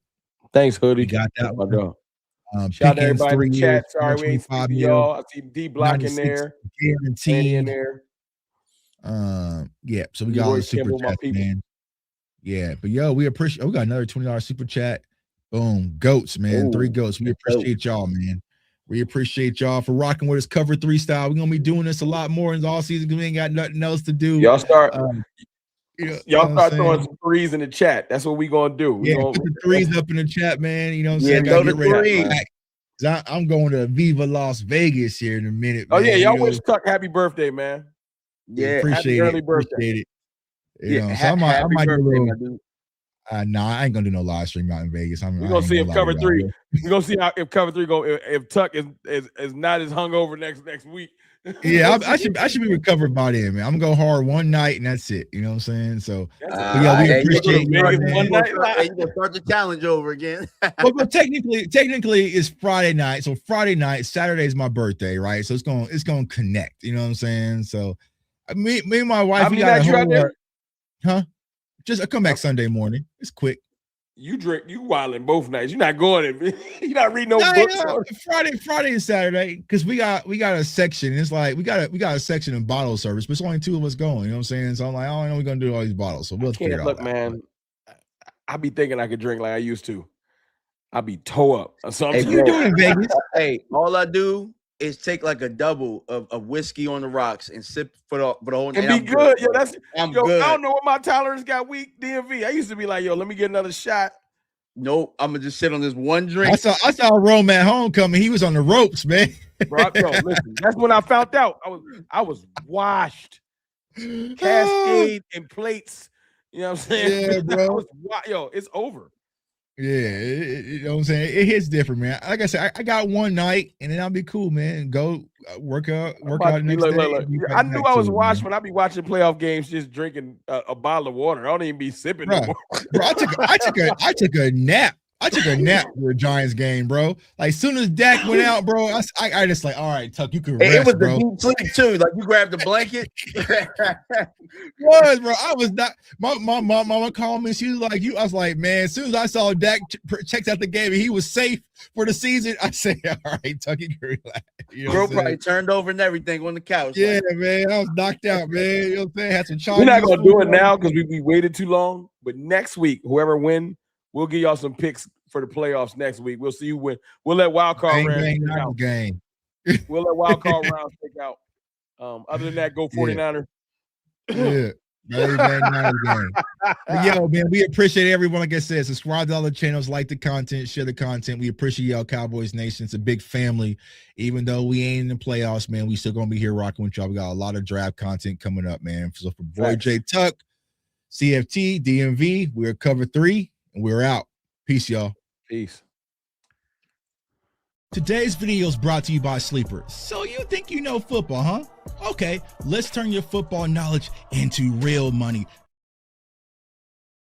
Speaker 2: Thanks, Hoodie.
Speaker 1: We got that one.
Speaker 2: Shout out to everybody in the chat. Sorry, we ain't speaking to y'all. I see D Block in there.
Speaker 1: Guaranteed
Speaker 2: in there.
Speaker 1: Yeah, so we got all the super chats, man. Yeah, but yo, we appreciate. We got another $20 super chat. Boom, goats, man. 3 goats. We appreciate y'all, man. We appreciate y'all for rocking with us. Cover 3 style. We're gonna be doing this a lot more in the all season because we ain't got nothing else to do.
Speaker 2: Y'all start. Y'all start throwing some 3s in the chat. That's what we gonna do.
Speaker 1: Put the 3s up in the chat, man. You know what I'm saying?
Speaker 3: Go to 3.
Speaker 1: I'm going to Viva Las Vegas here in a minute.
Speaker 2: Oh man. Y'all wish Tuck happy birthday, man.
Speaker 3: Yeah,
Speaker 1: appreciate
Speaker 2: early birthday.
Speaker 1: Appreciate it.
Speaker 3: I might do a little.
Speaker 1: Nah, I ain't gonna do no live stream out in Vegas.
Speaker 2: We're gonna see if cover 3. We're gonna see if cover 3 go. If Tuck is not as hungover next week.
Speaker 1: Yeah, I should be recovered by then, man. I'm gonna go hard one night and that's it. You know what I'm saying? So
Speaker 3: we appreciate you. One night, you gonna start the challenge over again.
Speaker 1: Well, technically, it's Friday night. So Friday night, Saturday is my birthday, right? So it's gonna connect. You know what I'm saying? So me and my wife, we got a whole huh? Just I come back Sunday morning. It's quick.
Speaker 2: You wilding both nights. You're not going. You're not reading no books.
Speaker 1: Friday and Saturday because we got a section. It's like we got a section in bottle service, but it's only 2 of us going. You know what I'm saying? So I'm like, oh, I know we're gonna do all these bottles. So we'll figure it out.
Speaker 2: Look, man, I be thinking I could drink like I used to. I be toe up. So
Speaker 1: you doing in Vegas?
Speaker 3: Hey, all I do is take like a double of whiskey on the rocks and sip for the whole
Speaker 2: and be
Speaker 3: I'm
Speaker 2: good. Yo, that's
Speaker 3: I'm
Speaker 2: yo.
Speaker 3: good.
Speaker 2: I don't know what my tolerance got weak. DMV. I used to be like, yo, let me get another shot.
Speaker 3: Nope, I'm gonna just sit on this one drink.
Speaker 1: I saw Rome at homecoming. He was on the ropes, man.
Speaker 2: Bro, yo, listen, that's when I found out. I was washed. Cascade and plates. You know what I'm saying?
Speaker 1: Yeah, bro.
Speaker 2: Yo, it's over.
Speaker 1: Yeah, you know what I'm saying? It hits different, man. Like I said, I got one night and then I'll be cool, man. Go work out next day.
Speaker 2: Look. I knew I was washed when I be watching playoff games, just drinking a bottle of water. I don't even be sipping no more.
Speaker 1: Bro, I took a nap. I took a nap for a Giants game, bro. Like, as soon as Dak went out, bro, I just like, all right, Tuck, you can rest,
Speaker 3: it was
Speaker 1: bro.
Speaker 3: the deep sleep too. Like, you grabbed the blanket.
Speaker 1: Was, bro. I was not. My mama called me. She was like, I was like, man. As soon as I saw Dak checked out the game and he was safe for the season, I said, all right, Tuck, you can relax. You know
Speaker 3: bro probably turned over and everything on the couch.
Speaker 1: Yeah, man. I was knocked out, man. You know what I'm saying? Had some Chinese.
Speaker 2: We're not gonna do it now because we waited too long. But next week, whoever wins, we'll give y'all some picks for the playoffs next week. We'll see who win. We'll let wild card rounds take out. We'll let wild card rounds take out. Other than that, go 49ers.
Speaker 1: Yeah. But yo, man, we appreciate everyone. Like I said, subscribe to all the channels, like the content, share the content. We appreciate y'all, Cowboys Nation. It's a big family. Even though we ain't in the playoffs, man, we still gonna be here rocking with y'all. We got a lot of draft content coming up, man. So for Boy J Tuck, CFT, DMV, we're cover 3, and we're out. Peace, y'all.
Speaker 2: Peace.
Speaker 1: Today's video is brought to you by Sleeper. So you think you know football, huh? Okay, let's turn your football knowledge into real money.